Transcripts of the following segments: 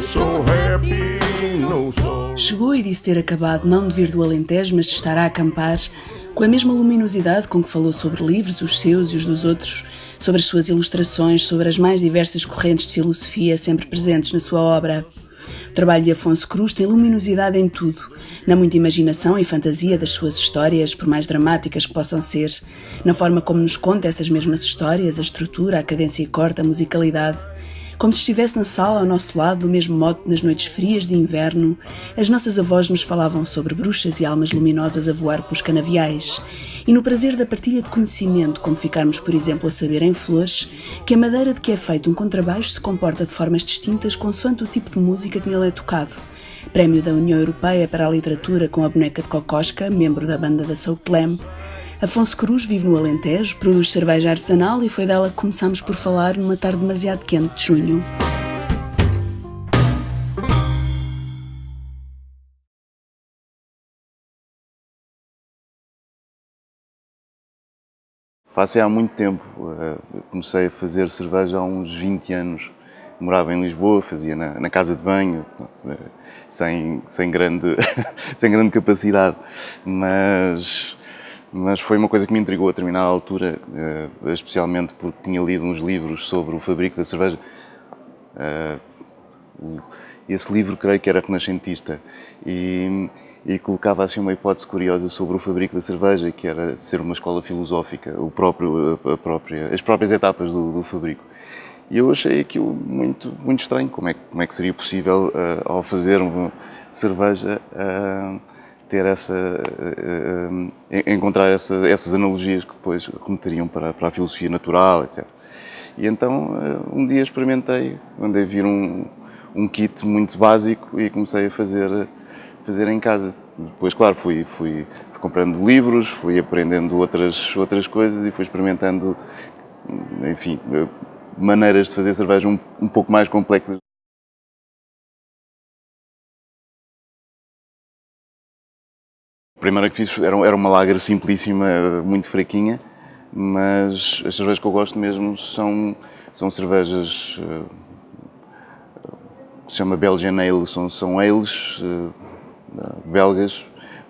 so happy, no sorrow. Chegou e disse ter acabado não de vir do Alentejo, mas de estar a acampar, com a mesma luminosidade com que falou sobre livros, os seus e os dos outros, sobre as suas ilustrações, sobre as mais diversas correntes de filosofia sempre presentes na sua obra. O trabalho de Afonso Cruz tem luminosidade em tudo, na muita imaginação e fantasia das suas histórias, por mais dramáticas que possam ser, na forma como nos conta essas mesmas histórias, a estrutura, a cadência corta, a musicalidade. Como se estivesse na sala ao nosso lado, do mesmo modo que nas noites frias de inverno, as nossas avós nos falavam sobre bruxas e almas luminosas a voar pelos canaviais, e no prazer da partilha de conhecimento, como ficarmos, por exemplo, a saber em Flores, que a madeira de que é feito um contrabaixo se comporta de formas distintas consoante o tipo de música que nele é tocado. Prémio da União Europeia para a Literatura com a boneca de Kokoschka, membro da banda da Soul Clam. Afonso Cruz vive no Alentejo, produz cerveja artesanal e foi dela que começámos por falar numa tarde demasiado quente de junho. Faço há muito tempo, comecei a fazer cerveja há uns 20 anos. Morava em Lisboa, fazia na casa de banho, sem grande, sem grande capacidade, mas foi uma coisa que me intrigou a determinada altura, especialmente porque tinha lido uns livros sobre o fabrico da cerveja. Esse livro creio que era renascentista e colocava assim uma hipótese curiosa sobre o fabrico da cerveja, que era ser uma escola filosófica, as próprias etapas do fabrico. E eu achei aquilo muito estranho. Como é que seria possível, ao fazer uma cerveja, encontrar essas analogias que depois remeteriam para a filosofia natural, etc. E então, um dia experimentei, andei a vir um kit muito básico e comecei a fazer em casa. Depois, claro, fui comprando livros, fui aprendendo outras coisas e fui experimentando, enfim, maneiras de fazer cerveja um pouco mais complexas. A primeira que fiz era uma lager simplíssima, muito fraquinha, mas as cervejas que eu gosto mesmo são cervejas que se chama Belgian Ale, são ales belgas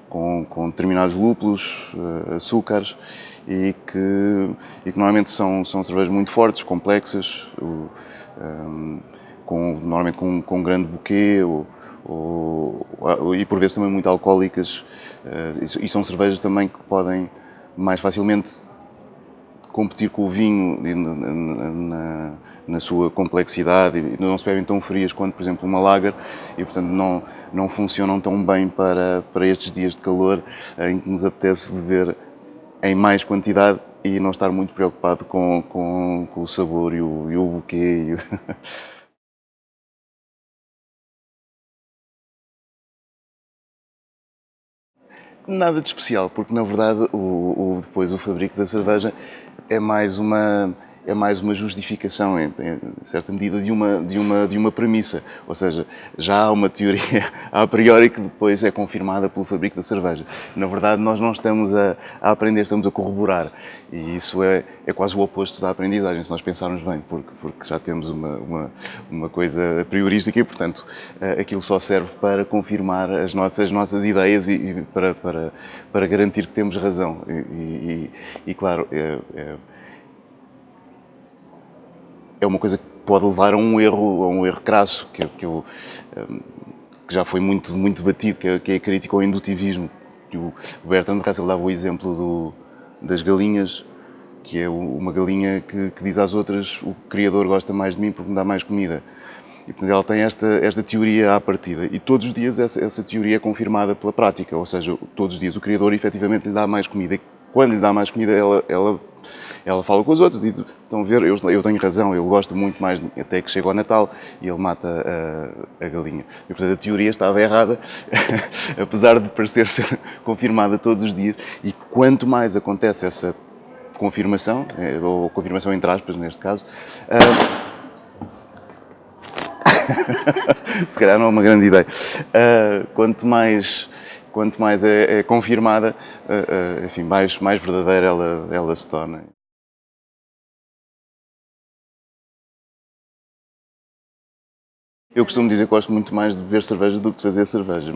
com determinados lúpulos, açúcares e que normalmente são cervejas muito fortes, complexas, normalmente com um grande buquê e por vezes também muito alcoólicas, e são cervejas também que podem mais facilmente competir com o vinho na sua complexidade e não se bebem tão frias quanto, por exemplo, uma lager e, portanto, não funcionam tão bem para estes dias de calor em que nos apetece beber em mais quantidade e não estar muito preocupado com o sabor e o buquê. Nada de especial, porque na verdade depois o fabrico da cerveja é mais uma justificação, em certa medida, de uma premissa. Ou seja, já há uma teoria a priori que depois é confirmada pelo fabrico da cerveja. Na verdade, nós não estamos a aprender, estamos a corroborar. E isso é quase o oposto da aprendizagem, se nós pensarmos bem, porque já temos uma coisa a priorística e, portanto, aquilo só serve para confirmar as nossas ideias e para garantir que temos razão. E claro, é uma coisa que pode levar a um erro crasso, que já foi muito debatido, que é a crítica ao indutivismo. O Bertrand Russell dava o exemplo das galinhas, que é uma galinha que diz às outras: o criador gosta mais de mim porque me dá mais comida. E, portanto, ela tem esta teoria à partida. E todos os dias essa teoria é confirmada pela prática. Ou seja, todos os dias o criador efetivamente lhe dá mais comida. E quando lhe dá mais comida, ela fala com os outros e diz: estão a ver, eu tenho razão, ele gosta muito mais de mim. Até que chega ao Natal e ele mata a galinha. E, portanto, a teoria estava errada, apesar de parecer ser confirmada todos os dias. E quanto mais acontece essa confirmação, ou confirmação entre aspas neste caso, se calhar não é uma grande ideia. Quanto mais é confirmada, enfim, mais verdadeira ela se torna. Eu costumo dizer que gosto muito mais de beber cerveja do que de fazer cerveja,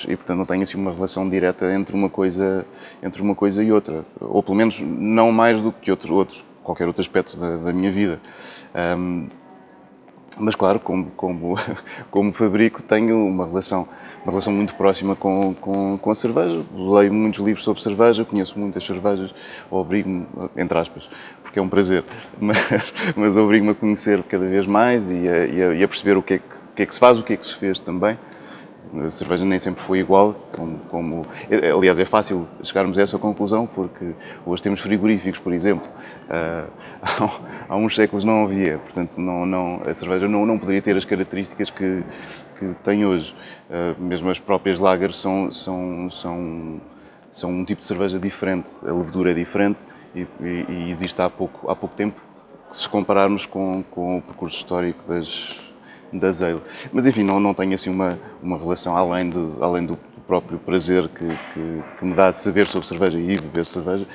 e portanto não tenho assim uma relação direta entre uma coisa e outra, ou pelo menos não mais do que qualquer outro aspecto da minha vida. Mas claro, como fabrico, tenho uma relação muito próxima com a cerveja. Leio muitos livros sobre cerveja, conheço muitas cervejas, obrigo-me, entre aspas, porque é um prazer, mas obrigo-me a conhecer cada vez mais e a perceber o que é que se faz, o que é que se fez também. A cerveja nem sempre foi igual, aliás, é fácil chegarmos a essa conclusão, porque hoje temos frigoríficos, por exemplo. Há uns séculos não havia, portanto a cerveja não poderia ter as características que tem hoje. Mesmo as próprias lagers são um tipo de cerveja diferente, a levedura é diferente e existe há pouco tempo, se compararmos com o percurso histórico das ale. Mas enfim, não tenho assim uma relação além do próprio prazer que me dá de saber sobre cerveja e beber cerveja.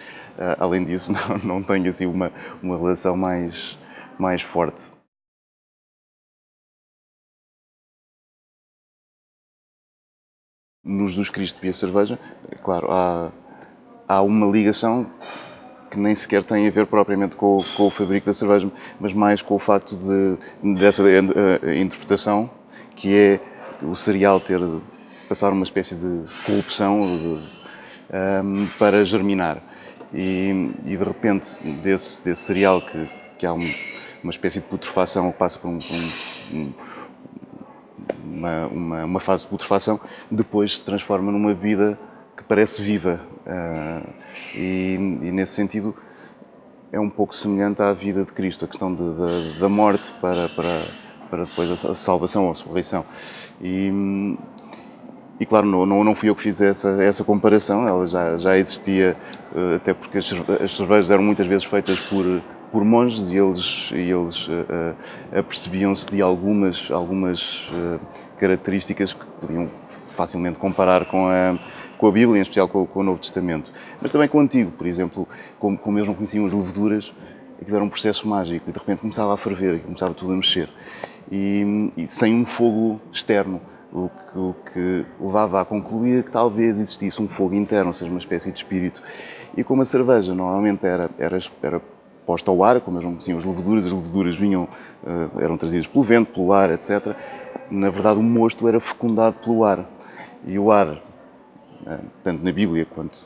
Além disso, não tenho assim uma relação mais forte. No Jesus Cristo e a cerveja, claro, há uma ligação que nem sequer tem a ver propriamente com o fabrico da cerveja, mas mais com o facto dessa interpretação, que é o cereal passar uma espécie de corrupção para germinar. E de repente, desse cereal que há uma espécie de putrefação, que passa por uma fase de putrefação, depois se transforma numa vida que parece viva. E nesse sentido é um pouco semelhante à vida de Cristo, a questão da morte para depois a salvação ou a ressurreição. E claro, não fui eu que fiz essa comparação, ela já existia, até porque as cervejas eram muitas vezes feitas por monges e eles apercebiam-se de algumas características que podiam facilmente comparar com a Bíblia, em especial com o Novo Testamento. Mas também com o Antigo, por exemplo, como eles não conheciam as leveduras, aquilo era um processo mágico e de repente começava a ferver e começava tudo a mexer. E sem um fogo externo, o que levava a concluir que talvez existisse um fogo interno, ou seja, uma espécie de espírito. E como a cerveja normalmente era posta ao ar, como eles não conheciam as leveduras eram trazidas pelo vento, pelo ar, etc. Na verdade, o mosto era fecundado pelo ar. E o ar, tanto na Bíblia quanto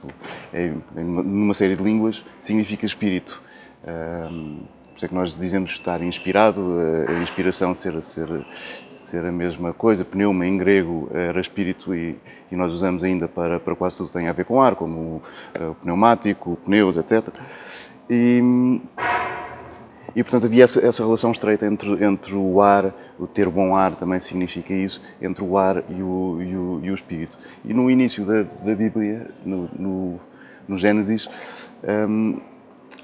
numa série de línguas, significa espírito. Por isso é que nós dizemos estar inspirado, a inspiração ser a mesma coisa. Pneuma, em grego, era espírito e nós usamos ainda para quase tudo que tem a ver com ar, como o pneumático, pneus, etc. E portanto havia essa relação estreita entre o ar, o ter bom ar também significa isso, entre o ar e o espírito. E no início da Bíblia, no Gênesis,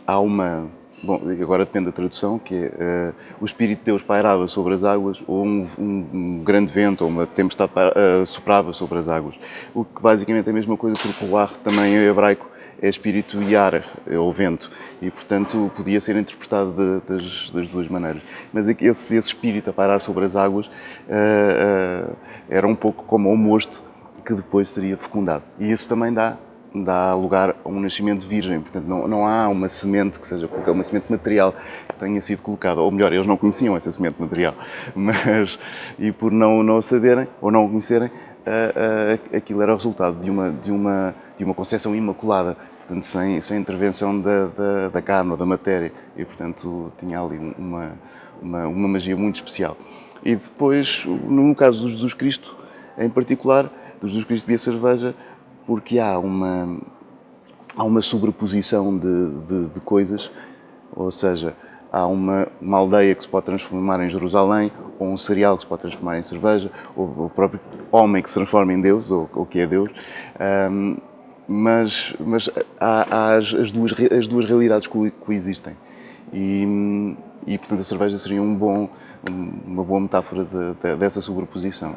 há uma... Bom, agora depende da tradução, que é o Espírito de Deus pairava sobre as águas, ou um grande vento, ou uma tempestade soprava sobre as águas. O que basicamente é a mesma coisa, porque o ar também em hebraico é espírito e ar, é o vento, e portanto podia ser interpretado das duas maneiras. Mas esse espírito a pairar sobre as águas era um pouco como o mosto que depois seria fecundado. E isso também dá lugar a um nascimento virgem, portanto não há uma semente que seja uma semente material que tenha sido colocada, ou melhor, eles não conheciam essa semente material, e por não saberem ou não conhecerem, aquilo era o resultado de uma concepção imaculada, portanto sem intervenção da carne ou da matéria, e portanto tinha ali uma magia muito especial. E depois, no caso do Jesus Cristo, em particular, do Jesus Cristo e a cerveja, porque há uma sobreposição de coisas, ou seja, há uma aldeia que se pode transformar em Jerusalém, ou um cereal que se pode transformar em cerveja, ou o próprio homem que se transforma em Deus, ou que é Deus, mas há as duas realidades que coexistem. E portanto a cerveja seria uma boa metáfora dessa sobreposição.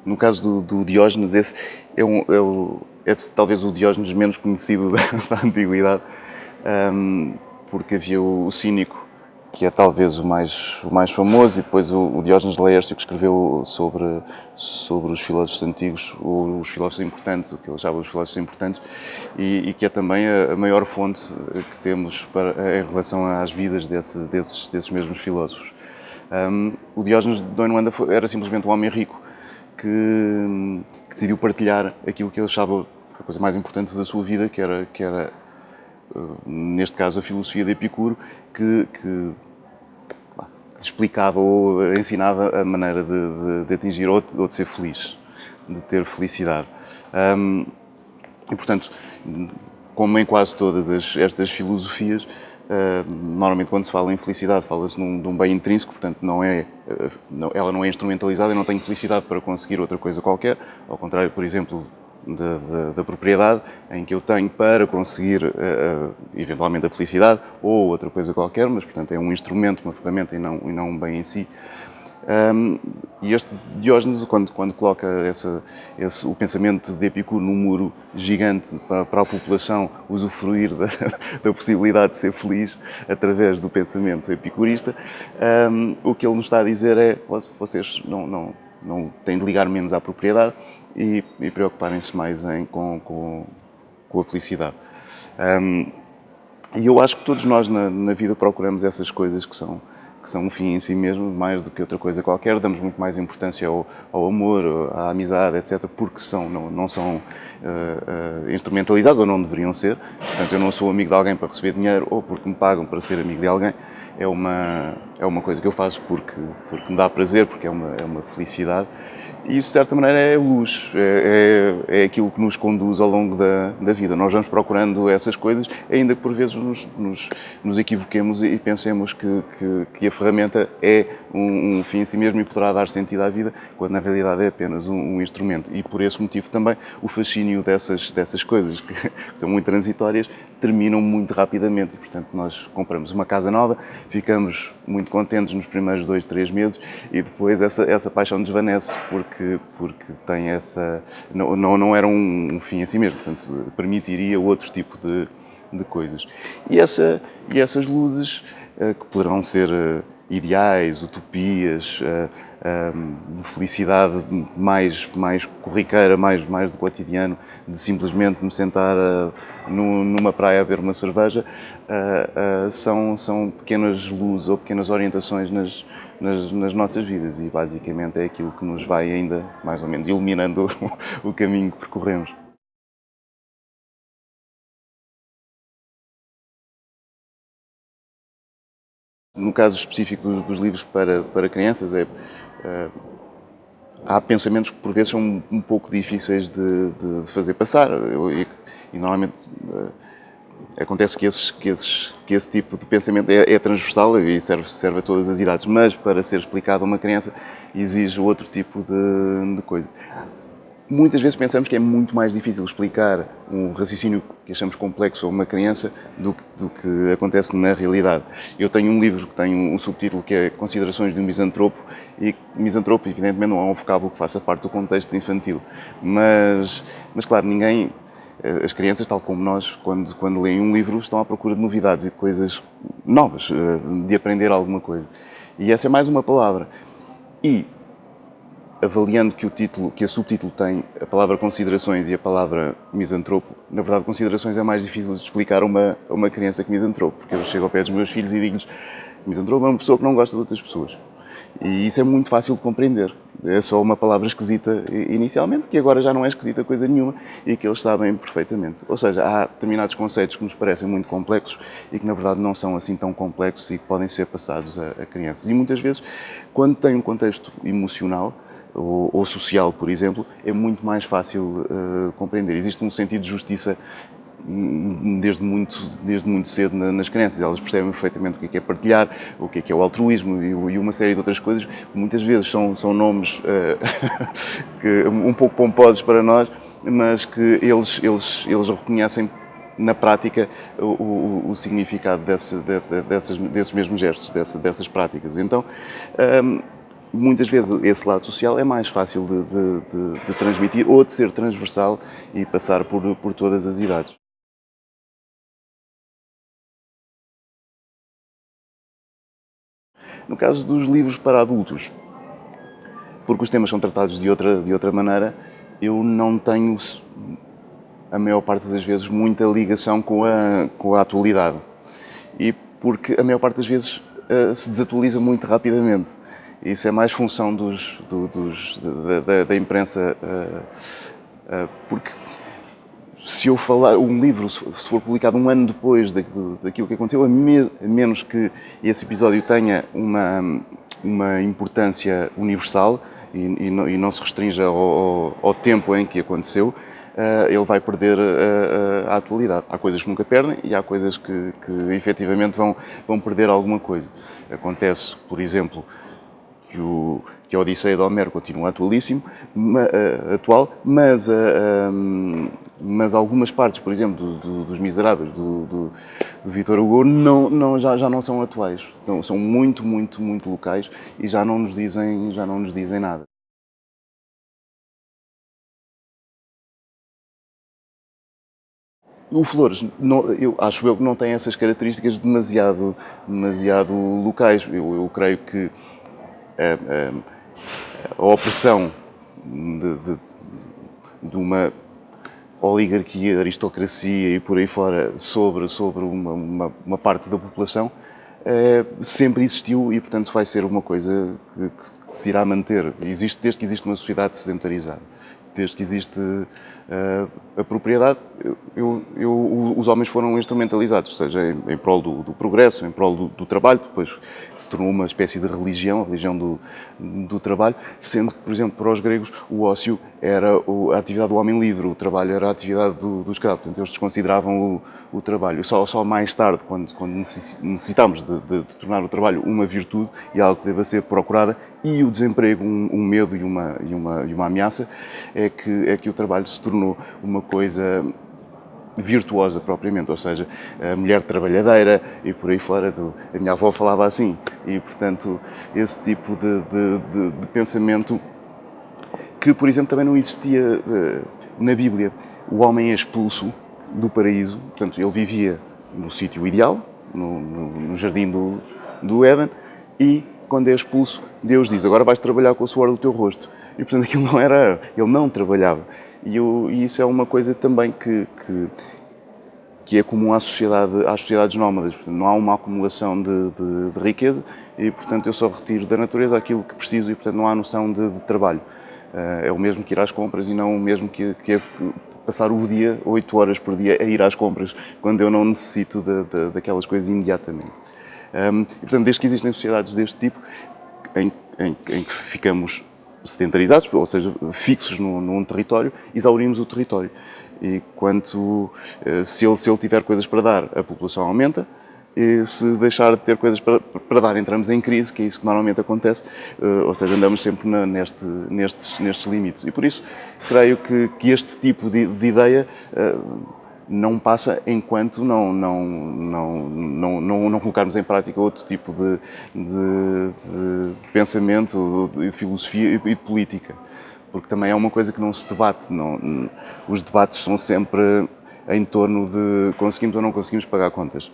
No caso do Diógenes, esse é talvez o Diógenes menos conhecido da Antiguidade, porque havia o Cínico, que é talvez o mais famoso, e depois o Diógenes de Laércio, que escreveu sobre os filósofos antigos, os filósofos importantes, o que ele achava os filósofos importantes, e que é também a maior fonte que temos em relação às vidas desses mesmos filósofos. O Diógenes de Dona Wanda era simplesmente um homem rico que decidiu partilhar aquilo que ele achava a coisa mais importante da sua vida, que era neste caso a filosofia de Epicuro, que explicava ou ensinava a maneira de atingir ou de ser feliz, de ter felicidade. E, portanto, como em quase todas estas filosofias, normalmente quando se fala em felicidade fala-se de um bem intrínseco, portanto ela não é instrumentalizada, eu não tenho felicidade para conseguir outra coisa qualquer, ao contrário, por exemplo, da propriedade, em que eu tenho para conseguir eventualmente a felicidade ou outra coisa qualquer, mas portanto é um instrumento, uma ferramenta e não um bem em si. E este Diógenes, quando coloca o pensamento de Epicuro num muro gigante para a população usufruir da possibilidade de ser feliz através do pensamento epicurista, o que ele nos está a dizer é: vocês não têm de ligar menos à propriedade e preocuparem-se mais com a felicidade. E eu acho que todos nós na vida procuramos essas coisas que são um fim em si mesmo, mais do que outra coisa qualquer. Damos muito mais importância ao amor, à amizade, etc., porque não são instrumentalizados, ou não deveriam ser. Portanto, eu não sou amigo de alguém para receber dinheiro ou porque me pagam para ser amigo de alguém. É uma coisa que eu faço porque me dá prazer, porque é uma felicidade. E isso, de certa maneira, é luz, é aquilo que nos conduz ao longo da vida. Nós vamos procurando essas coisas, ainda que por vezes nos equivoquemos e pensemos que a ferramenta é um fim em si mesmo e poderá dar sentido à vida, quando na realidade é apenas um instrumento. E por esse motivo também o fascínio dessas coisas, que são muito transitórias, terminam muito rapidamente. E, portanto, nós compramos uma casa nova, ficamos muito contentes nos primeiros 2, 3 meses e depois essa paixão desvanece porque tem não era um fim em si mesmo, portanto, permitiria outro tipo de coisas. E essas luzes, que poderão ser ideais, utopias, de felicidade mais corriqueira, mais do cotidiano, de simplesmente me sentar numa praia a beber uma cerveja, são pequenas luzes ou pequenas orientações nas nossas vidas e basicamente é aquilo que nos vai ainda, mais ou menos, iluminando o caminho que percorremos. No caso específico dos livros para crianças, há pensamentos que por vezes são um pouco difíceis de fazer passar e normalmente acontece que esse tipo de pensamento é transversal e serve a todas as idades, mas para ser explicado a uma criança exige outro tipo de coisa. Muitas vezes pensamos que é muito mais difícil explicar um raciocínio que achamos complexo a uma criança do que acontece na realidade. Eu tenho um livro que tem um subtítulo que é Considerações de um Misantropo, e misantropo, evidentemente, não é um vocábulo que faça parte do contexto infantil, mas claro, as crianças, tal como nós, quando leem um livro, estão à procura de novidades e de coisas novas, de aprender alguma coisa. E essa é mais uma palavra. E avaliando que a subtítulo tem a palavra considerações e a palavra misantropo, na verdade considerações é mais difícil de explicar a uma criança que misantropo, porque eu chego ao pé dos meus filhos e digo-lhes: misantropo é uma pessoa que não gosta de outras pessoas. E isso é muito fácil de compreender. É só uma palavra esquisita inicialmente, que agora já não é esquisita coisa nenhuma e que eles sabem perfeitamente. Ou seja, há determinados conceitos que nos parecem muito complexos e que na verdade não são assim tão complexos e que podem ser passados a crianças. E muitas vezes, quando tem um contexto emocional ou social, por exemplo, é muito mais fácil compreender. Existe um sentido de justiça desde muito cedo nas crianças. Elas percebem perfeitamente o que é partilhar, o que é o altruísmo e uma série de outras coisas. Muitas vezes são nomes um pouco pomposos para nós, mas que eles reconhecem na prática o significado desses mesmos gestos, dessas práticas. Então, muitas vezes esse lado social é mais fácil de transmitir ou de ser transversal e passar por todas as idades. No caso dos livros para adultos, porque os temas são tratados de outra maneira, eu não tenho, a maior parte das vezes, muita ligação com a atualidade. E porque a maior parte das vezes se desatualiza muito rapidamente. Isso é mais função da imprensa, porque se eu falar, um livro, se for publicado um ano depois daquilo que aconteceu, a menos que esse episódio tenha uma importância universal e não se restrinja ao tempo em que aconteceu, ele vai perder a atualidade. Há coisas que nunca perdem e há coisas que efetivamente vão perder alguma coisa. Acontece, por exemplo, que a Odisseia de Homero continua atualíssimo, atual, mas algumas partes, por exemplo, dos Miseráveis, do Victor Hugo, já não são atuais. Então, são muito locais e já não nos dizem nada. O Flores, eu acho que não tem essas características demasiado locais. Eu creio que a opressão de uma oligarquia, aristocracia e por aí fora sobre uma parte da população sempre existiu e, portanto, vai ser uma coisa que se irá manter. Existe desde que existe uma sociedade sedentarizada, desde que existe a propriedade, os homens foram instrumentalizados, seja em prol do progresso, em prol do trabalho, depois se tornou uma espécie de religião, a religião do trabalho, sendo que, por exemplo, para os gregos, o ócio era a atividade do homem livre, o trabalho era a atividade do escravo, portanto, eles desconsideravam o trabalho. Só mais tarde, quando necessitamos de tornar o trabalho uma virtude e algo que deva ser procurada, e o desemprego, um medo e uma ameaça, é que o trabalho se tornou uma coisa virtuosa propriamente, ou seja, a mulher trabalhadeira e por aí fora. A minha avó falava assim e, portanto, esse tipo de pensamento que, por exemplo, também não existia na Bíblia. O homem é expulso do paraíso, portanto, ele vivia no sítio ideal, no jardim do Éden, e quando é expulso, Deus diz: agora vais trabalhar com o suor do teu rosto. E, portanto, aquilo não era, ele não trabalhava. E isso é uma coisa também que é comum às sociedades nómadas. Portanto, não há uma acumulação de riqueza e, portanto, eu só retiro da natureza aquilo que preciso e, portanto, não há noção de trabalho. É o mesmo que ir às compras e não o mesmo que é passar o dia, 8 horas por dia, a ir às compras, quando eu não necessito daquelas coisas imediatamente. E, portanto, desde que existem sociedades deste tipo, em que ficamos sedentarizados, ou seja, fixos num território, exaurimos o território. E se ele tiver coisas para dar, a população aumenta, e se deixar de ter coisas para dar, entramos em crise, que é isso que normalmente acontece, ou seja, andamos sempre nestes limites. E por isso, creio que este tipo de ideia não passa enquanto não colocarmos em prática outro tipo de pensamento, de filosofia e de política. Porque também é uma coisa que não se debate. Os debates são sempre em torno de conseguimos ou não conseguimos pagar contas.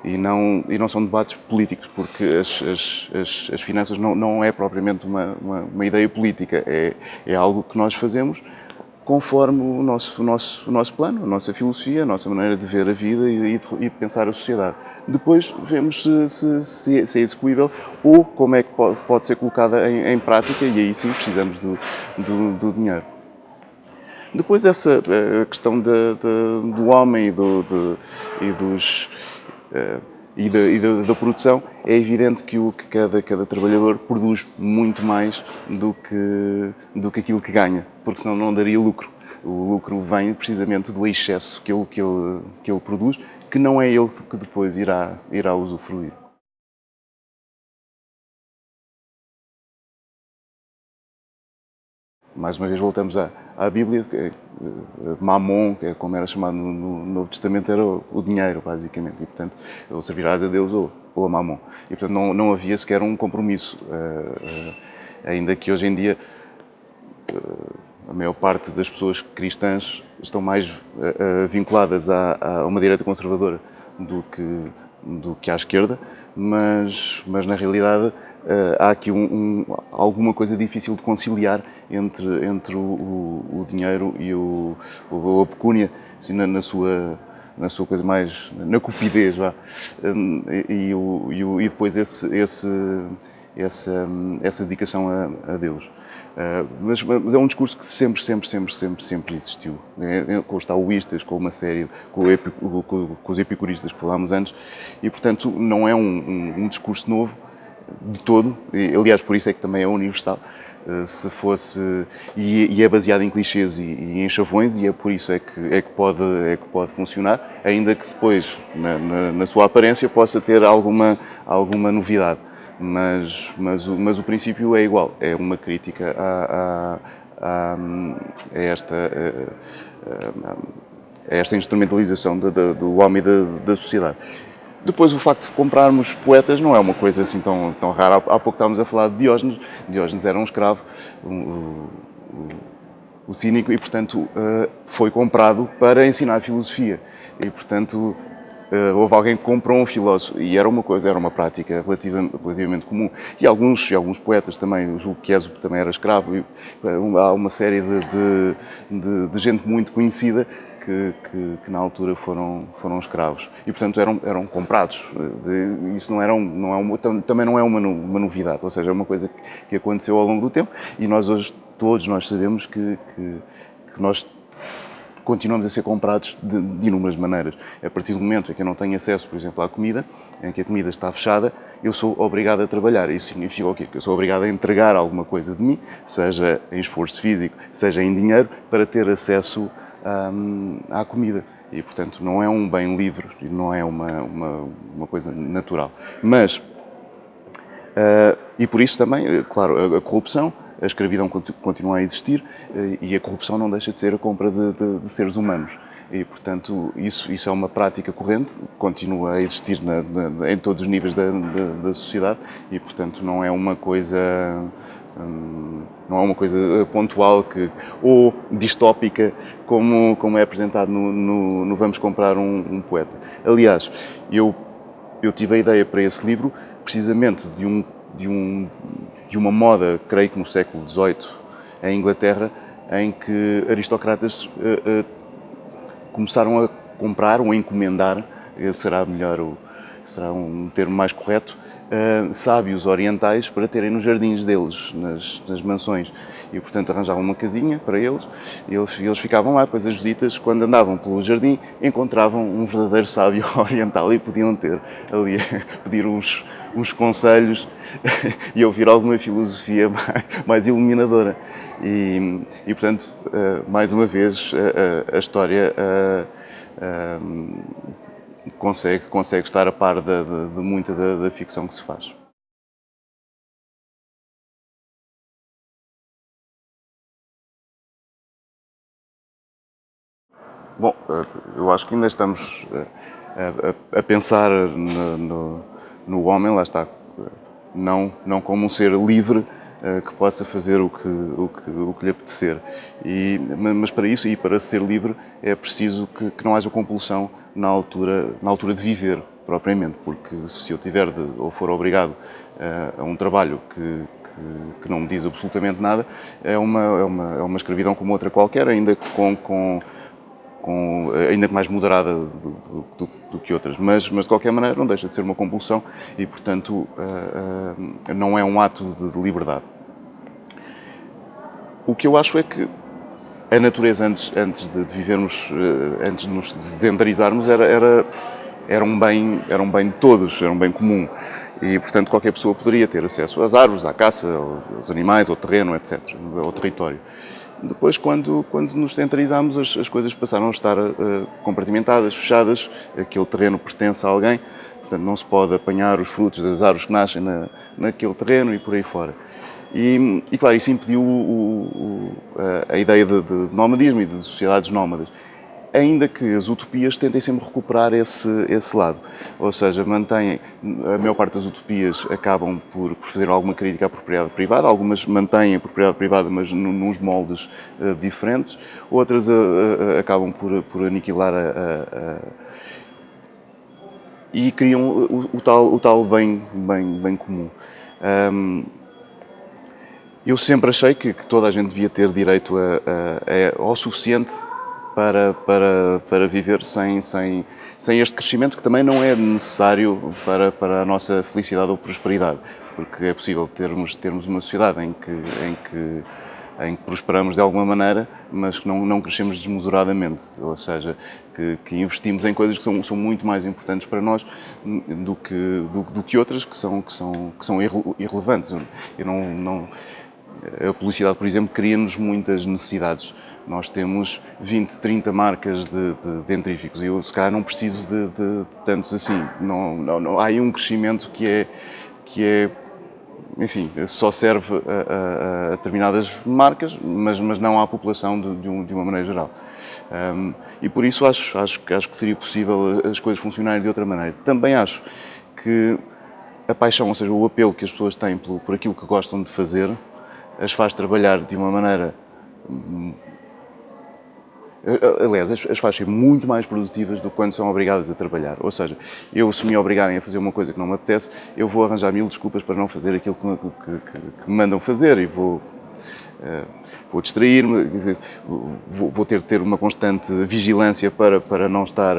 E não são debates políticos, porque as finanças não é propriamente uma ideia política. É algo que nós fazemos conforme o nosso plano, a nossa filosofia, a nossa maneira de ver a vida e de pensar a sociedade. Depois vemos se é execuível ou como é que pode ser colocada em prática, e aí sim precisamos do dinheiro. Depois essa questão do homem da produção, é evidente que cada trabalhador produz muito mais do que aquilo que ganha, porque senão não daria lucro. O lucro vem precisamente do excesso que ele produz, que não é ele que depois irá usufruir. Mais uma vez voltamos à Bíblia. Mamon, que é como era chamado no Novo Testamento, era o dinheiro, basicamente. E, portanto, ou servirás a Deus ou a Mamon. E, portanto, não havia sequer um compromisso. Ainda que hoje em dia a maior parte das pessoas cristãs estão mais vinculadas a uma direita conservadora do que à esquerda, mas na realidade há aqui alguma coisa difícil de conciliar entre o dinheiro e a pecúnia, assim, na sua coisa mais, na cupidez, vá. E depois essa dedicação a Deus. Mas é um discurso que sempre existiu. Com os taoístas, com uma série, com os epicuristas que falámos antes, e portanto não é um discurso novo de todo. Aliás, por isso é que também é universal. Se fosse, e é baseado em clichês e em chavões, e é por isso é que pode funcionar, ainda que depois na sua aparência possa ter alguma novidade. Mas o princípio é igual, é uma crítica a esta instrumentalização do homem e da sociedade. Depois, o facto de comprarmos poetas não é uma coisa assim tão rara. Há pouco estávamos a falar de Diógenes. Diógenes era um escravo, o cínico, e portanto foi comprado para ensinar filosofia. E portanto houve alguém que comprou um filósofo, e era uma prática relativamente comum. E alguns poetas também, o julgo que Ésopo também era escravo, e há uma série de gente muito conhecida que na altura foram escravos. E portanto eram comprados. Isso também não é uma novidade, ou seja, é uma coisa que aconteceu ao longo do tempo, e todos nós sabemos que nós continuamos a ser comprados de inúmeras maneiras. A partir do momento em que eu não tenho acesso, por exemplo, à comida, em que a comida está fechada, eu sou obrigado a trabalhar. Isso significa o quê? Que eu sou obrigado a entregar alguma coisa de mim, seja em esforço físico, seja em dinheiro, para ter acesso à comida. E, portanto, não é um bem livre, não é uma coisa natural. Mas, e por isso também, claro, a corrupção, a escravidão continua a existir, e a corrupção não deixa de ser a compra de seres humanos. E, portanto, isso é uma prática corrente, continua a existir em todos os níveis da sociedade, e, portanto, não é uma coisa pontual ou distópica, como é apresentado no Vamos Comprar um Poeta. Aliás, eu tive a ideia para esse livro precisamente de uma moda, creio que no século XVIII, em Inglaterra, em que aristocratas começaram a comprar ou a encomendar, será um termo mais correto, sábios orientais para terem nos jardins deles, nas mansões. E, portanto, arranjavam uma casinha para eles, e eles ficavam lá. Depois as visitas, quando andavam pelo jardim, encontravam um verdadeiro sábio oriental e podiam ter ali, pedir uns conselhos e ouvir alguma filosofia mais iluminadora. E portanto, mais uma vez, a história consegue estar a par de muita da ficção que se faz. Bom, eu acho que ainda estamos a pensar no homem, lá está, não como um ser livre que possa fazer o que lhe apetecer. Mas para isso, e para ser livre, é preciso que não haja compulsão na altura de viver, propriamente, porque se eu ou for obrigado a um trabalho que não me diz absolutamente nada, é uma escravidão como outra qualquer, ainda ainda mais moderada do que outras, mas de qualquer maneira não deixa de ser uma compulsão e, portanto, não é um ato de liberdade. O que eu acho é que a natureza, antes de vivermos, antes de nos sedentarizarmos, era um bem de todos, era um bem comum. E, portanto, qualquer pessoa poderia ter acesso às árvores, à caça, aos animais, ao terreno, etc., ao território. Depois, quando nos centralizamos, as coisas passaram a estar compartimentadas, fechadas, aquele terreno pertence a alguém, portanto não se pode apanhar os frutos das árvores que nascem naquele terreno e por aí fora. E claro, isso impediu a ideia de nomadismo e de sociedades nómadas. Ainda que as utopias tentem sempre recuperar esse lado. Ou seja, a maior parte das utopias acabam por fazer alguma crítica à propriedade privada, algumas mantêm a propriedade privada, mas nos moldes diferentes, outras acabam por aniquilar e criam o tal bem comum. Eu sempre achei que toda a gente devia ter direito ao suficiente para viver sem este crescimento, que também não é necessário para a nossa felicidade ou prosperidade, porque é possível termos uma sociedade em que prosperamos de alguma maneira, mas que não crescemos desmesuradamente, ou seja, que investimos em coisas que são muito mais importantes para nós do que outras que são irrelevantes. A publicidade, por exemplo, cria-nos muitas necessidades. Nós temos 20, 30 marcas de dentífricos e eu, se calhar, não preciso de tantos assim. Há aí um crescimento que é enfim, só serve a determinadas marcas, mas não à população de uma maneira geral. E por isso acho que seria possível as coisas funcionarem de outra maneira. Também acho que a paixão, ou seja, o apelo que as pessoas têm por aquilo que gostam de fazer, as faz trabalhar de uma maneira. Aliás, as faz ser muito mais produtivas do que quando são obrigadas a trabalhar. Ou seja, se me obrigarem a fazer uma coisa que não me apetece, eu vou arranjar 1000 desculpas para não fazer aquilo que me mandam fazer e vou distrair-me, vou ter uma constante vigilância para não estar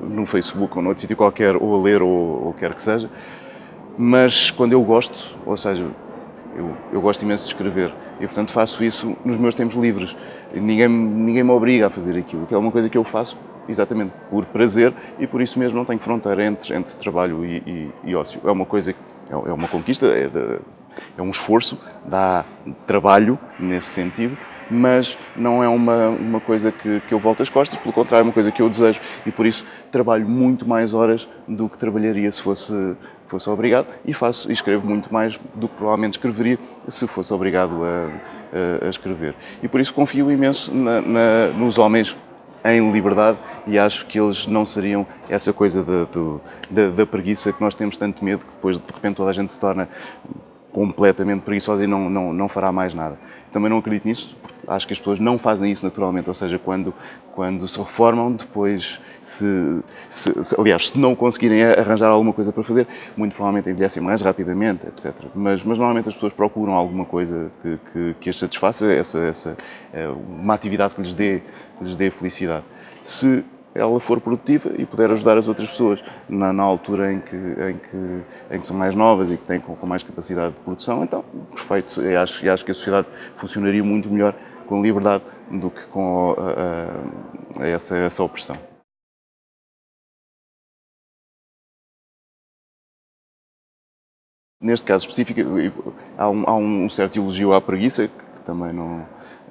no Facebook ou noutro sítio qualquer, ou a ler, ou quer que seja. Mas quando eu gosto, ou seja, eu gosto imenso de escrever e, portanto, faço isso nos meus tempos livres. Ninguém me obriga a fazer aquilo, que é uma coisa que eu faço exatamente por prazer e por isso mesmo não tenho fronteira entre trabalho e ócio. É uma coisa, é uma conquista, é um esforço, dá trabalho nesse sentido, mas não é uma coisa que eu volto as costas, pelo contrário, é uma coisa que eu desejo e por isso trabalho muito mais horas do que trabalharia se fosse obrigado e escrevo muito mais do que provavelmente escreveria se fosse obrigado a escrever. E por isso confio imenso nos homens em liberdade e acho que eles não seriam essa coisa da preguiça que nós temos tanto medo, que depois de repente toda a gente se torna completamente preguiçosa e não fará mais nada. Também não acredito nisso, porque acho que as pessoas não fazem isso naturalmente, ou seja, quando se reformam, depois, aliás, se não conseguirem arranjar alguma coisa para fazer, muito provavelmente envelhecem mais rapidamente, etc. Mas normalmente as pessoas procuram alguma coisa que as satisfaça, uma atividade que lhes dê felicidade. Se ela for produtiva e puder ajudar as outras pessoas na altura em que são mais novas e que têm com mais capacidade de produção, então, perfeito. E acho que a sociedade funcionaria muito melhor com liberdade do que com essa opressão. Neste caso específico, há um certo elogio à preguiça, que também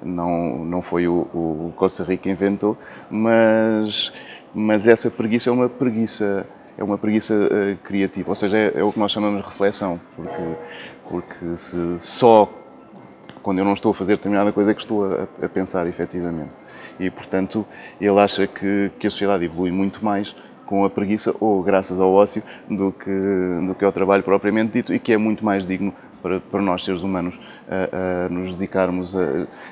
não foi o Costa Rica que inventou, mas essa preguiça é uma preguiça criativa, ou seja, é o que nós chamamos de reflexão, porque só quando eu não estou a fazer determinada coisa é que estou a pensar efetivamente. E, portanto, ele acha que a sociedade evolui muito mais com a preguiça ou graças ao ócio do que ao trabalho propriamente dito e que é muito mais digno para nós, seres humanos, a nos dedicarmos,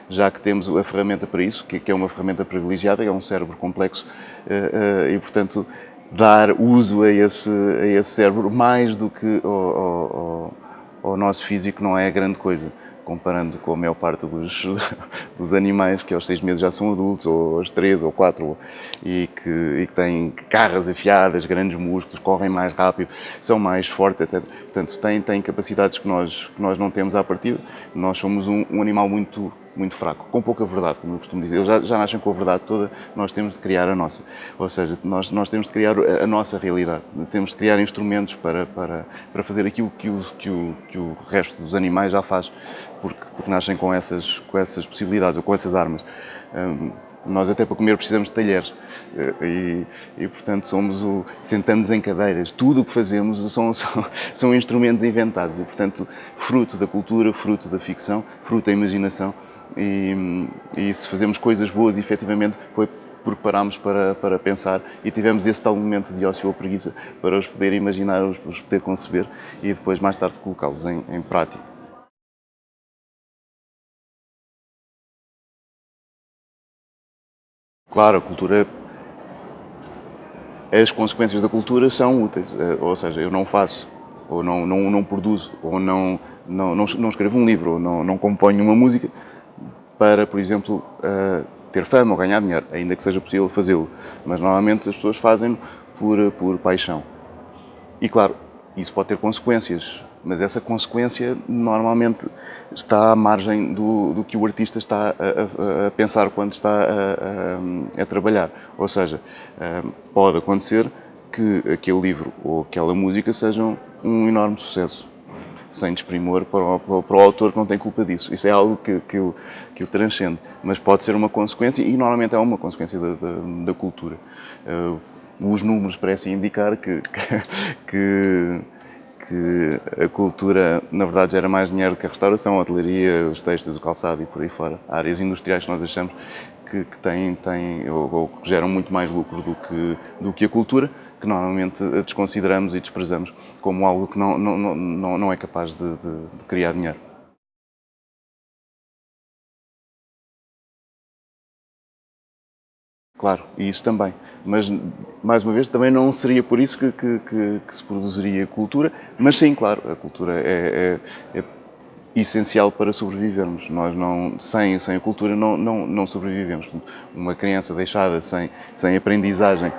já que temos a ferramenta para isso, que é uma ferramenta privilegiada, que é um cérebro complexo e, portanto, dar uso a esse cérebro mais do que ao nosso físico não é grande coisa, comparando com a maior parte dos animais que aos 6 meses já são adultos, ou aos 3 ou 4, e que têm garras afiadas, grandes músculos, correm mais rápido, são mais fortes, etc. Portanto, têm capacidades que nós não temos à partida. Nós somos um animal muito fraco, com pouca verdade, como eu costumo dizer. Eles já nascem com a verdade toda, nós temos de criar a nossa. Ou seja, nós temos de criar a nossa realidade. Temos de criar instrumentos para fazer aquilo que o resto dos animais já faz, porque nascem com essas possibilidades, ou com essas armas. Nós até para comer precisamos de talheres e portanto, sentamos em cadeiras. Tudo o que fazemos são instrumentos inventados e, portanto, fruto da cultura, fruto da ficção, fruto da imaginação. E se fazemos coisas boas, efetivamente, foi porque parámos para pensar e tivemos esse tal momento de ócio ou preguiça para os poder imaginar, os poder conceber e depois, mais tarde, colocá-los em prática. Claro, a cultura as consequências da cultura são úteis, ou seja, eu não faço, ou não produzo, ou não escrevo um livro, ou não componho uma música para, por exemplo, ter fama ou ganhar dinheiro, ainda que seja possível fazê-lo. Mas normalmente as pessoas fazem por paixão. E claro, isso pode ter consequências, mas essa consequência normalmente está à margem do que o artista está a pensar quando está a trabalhar. Ou seja, pode acontecer que aquele livro ou aquela música sejam um enorme sucesso, sem desprimor para o autor, que não tem culpa disso. Isso é algo que o transcende, mas pode ser uma consequência, e normalmente é uma consequência da cultura. Os números parecem indicar que a cultura, na verdade, gera mais dinheiro do que a restauração, a hotelaria, os têxteis, o calçado e por aí fora. Há áreas industriais que nós achamos que têm ou que geram muito mais lucro do que a cultura, que normalmente desconsideramos e desprezamos como algo que não é capaz de criar dinheiro. Claro, e isso também. Mas, mais uma vez, também não seria por isso que se produziria cultura, mas sim, claro, a cultura é essencial para sobrevivermos. Nós sem a cultura não sobrevivemos. Uma criança deixada sem aprendizagem,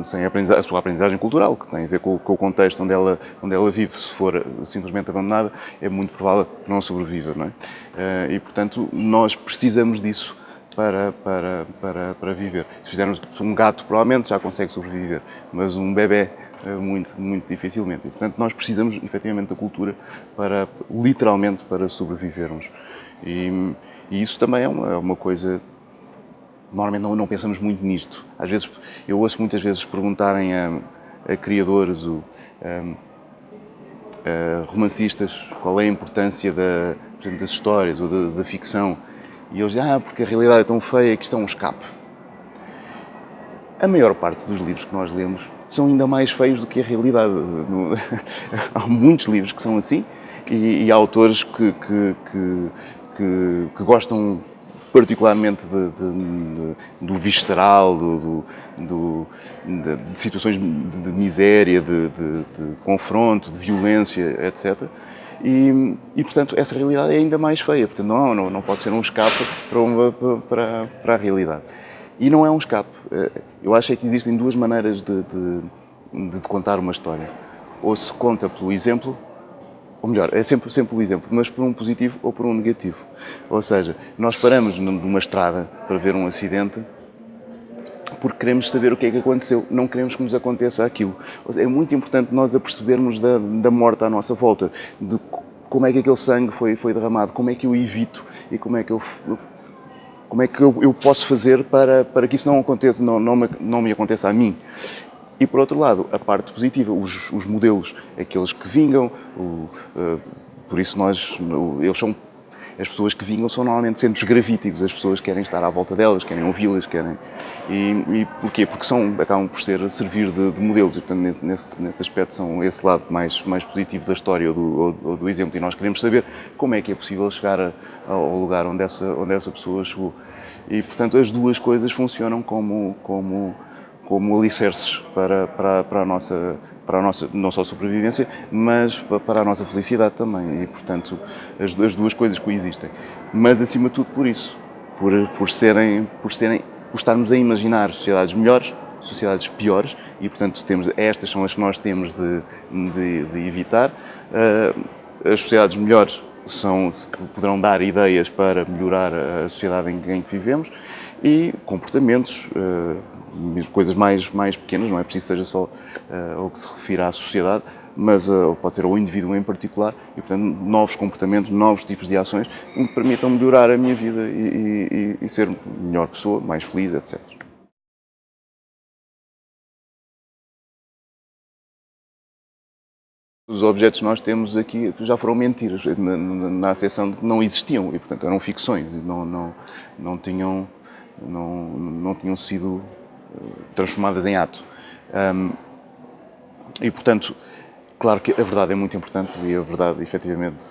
sem a sua aprendizagem cultural, que tem a ver com o contexto onde ela vive, se for simplesmente abandonada, é muito provável que não sobreviva, não é? E, portanto, nós precisamos disso para viver. Se fizermos um gato, provavelmente já consegue sobreviver, mas um bebê, muito, muito dificilmente. E, portanto, nós precisamos, efetivamente, da cultura literalmente, para sobrevivermos. E isso também é uma coisa. Normalmente não pensamos muito nisto. Às vezes, eu ouço muitas vezes perguntarem a criadores, a romancistas, qual é a importância por exemplo, das histórias ou da ficção. E eles dizem, porque a realidade é tão feia que isto é um escape. A maior parte dos livros que nós lemos são ainda mais feios do que a realidade. Há muitos livros que são assim, e há autores que gostam particularmente do visceral, de situações de miséria, de confronto, de violência, etc. E, portanto, essa realidade é ainda mais feia. Portanto, não pode ser um escape para a realidade. E não é um escape. Eu acho que existem duas maneiras de contar uma história. Ou se conta pelo exemplo, ou melhor, é sempre o exemplo, mas por um positivo ou por um negativo. Ou seja, nós paramos numa estrada para ver um acidente porque queremos saber o que é que aconteceu, não queremos que nos aconteça aquilo. É muito importante nós apercebermos da morte à nossa volta, de como é que aquele sangue foi derramado, como é que eu evito e como é que eu posso fazer para que isso não aconteça, não me aconteça a mim. E, por outro lado, a parte positiva, os modelos, aqueles que vingam, por isso eles são, as pessoas que vingam são normalmente centros gravíticos, as pessoas querem estar à volta delas, querem ouvi-las, E porquê? Porque acabam por servir de modelos, e, portanto, nesse aspecto são esse lado mais positivo da história ou do exemplo, e nós queremos saber como é que é possível chegar ao lugar onde essa pessoa chegou. E, portanto, as duas coisas funcionam como alicerces para a nossa não só sobrevivência, mas para a nossa felicidade também. E, portanto, as duas coisas coexistem. Mas, acima de tudo, por isso. Por estarmos a imaginar sociedades melhores, sociedades piores, e, portanto, estas são as que nós temos de evitar. As sociedades melhores poderão dar ideias para melhorar a sociedade em que vivemos, e comportamentos, coisas mais pequenas, não é preciso que seja só ao que se refira à sociedade, mas pode ser ao indivíduo em particular, e, portanto, novos comportamentos, novos tipos de ações que me permitam melhorar a minha vida e ser melhor pessoa, mais feliz, etc. Os objetos que nós temos aqui já foram mentiras, na acessão de que não existiam, e, portanto, eram ficções, não tinham sido transformadas em ato. E, portanto, claro que a verdade é muito importante, e a verdade, efetivamente,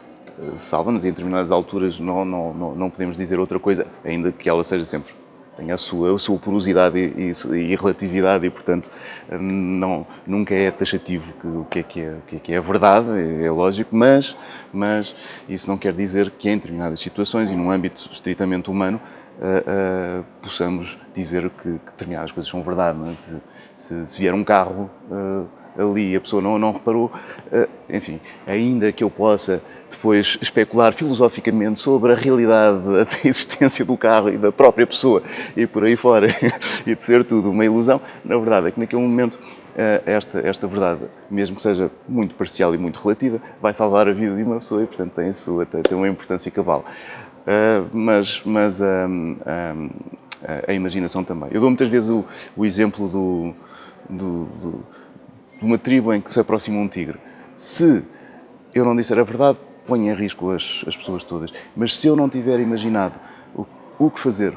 salva-nos, e em determinadas alturas não podemos dizer outra coisa, ainda que ela seja sempre tem a sua porosidade e relatividade e, portanto, nunca é taxativo o que é a verdade, é lógico, mas isso não quer dizer que em determinadas situações e num âmbito estritamente humano possamos dizer que determinadas coisas são verdade. Não é? Se vier um carro ali e a pessoa não reparou, enfim, ainda que eu possa depois especular filosoficamente sobre a realidade da existência do carro e da própria pessoa e por aí fora, e de ser tudo uma ilusão, na verdade é que naquele momento esta verdade, mesmo que seja muito parcial e muito relativa, vai salvar a vida de uma pessoa e, portanto, tem uma importância cabal. Mas a imaginação também. Eu dou muitas vezes o exemplo de uma tribo em que se aproxima um tigre. Se eu não disser a verdade, ponho em risco as pessoas todas. Mas se eu não tiver imaginado o que fazer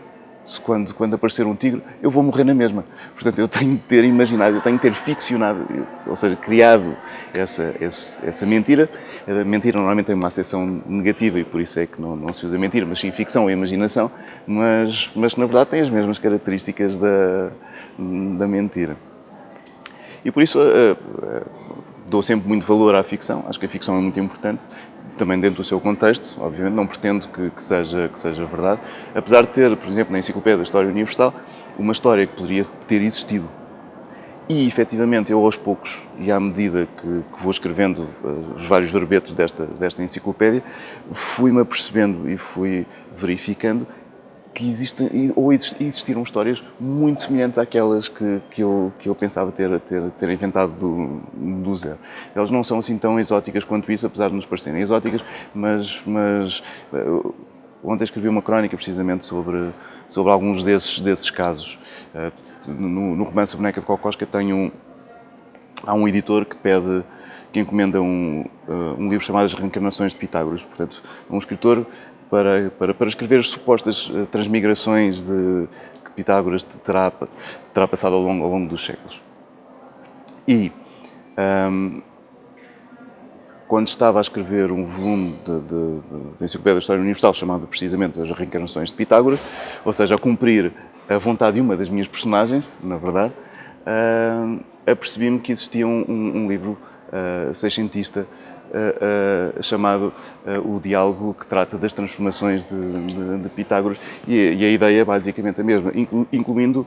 quando aparecer um tigre, eu vou morrer na mesma. Portanto, eu tenho de ter imaginado, eu tenho de ter ficcionado, ou seja, criado essa mentira. A mentira normalmente tem uma acessão negativa e por isso é que não se usa mentira, mas sim ficção e imaginação, mas que na verdade tem as mesmas características da mentira. E por isso dou sempre muito valor à ficção, acho que a ficção é muito importante, também dentro do seu contexto, obviamente, não pretendo que seja verdade, apesar de ter, por exemplo, na Enciclopédia da História Universal, uma história que poderia ter existido. E, efetivamente, eu aos poucos, e à medida que vou escrevendo os vários verbetes desta enciclopédia, fui-me apercebendo e fui verificando que existiram histórias muito semelhantes àquelas que eu pensava ter inventado do zero. Elas não são assim tão exóticas quanto isso, apesar de nos parecerem exóticas, mas ontem escrevi uma crónica precisamente sobre alguns desses casos. No romance A Boneca de Kokoschka há um editor que encomenda um livro chamado As Reencarnações de Pitágoras. Portanto, um escritor para escrever as supostas transmigrações que Pitágoras terá passado ao longo dos séculos. E quando estava a escrever um volume da Enciclopédia da História Universal chamado precisamente As Reencarnações de Pitágoras, ou seja, a cumprir a vontade de uma das minhas personagens, na verdade, apercebi-me que existia um livro seiscentista chamado O Diálogo, que trata das transformações de Pitágoras, e a ideia é basicamente a mesma, incluindo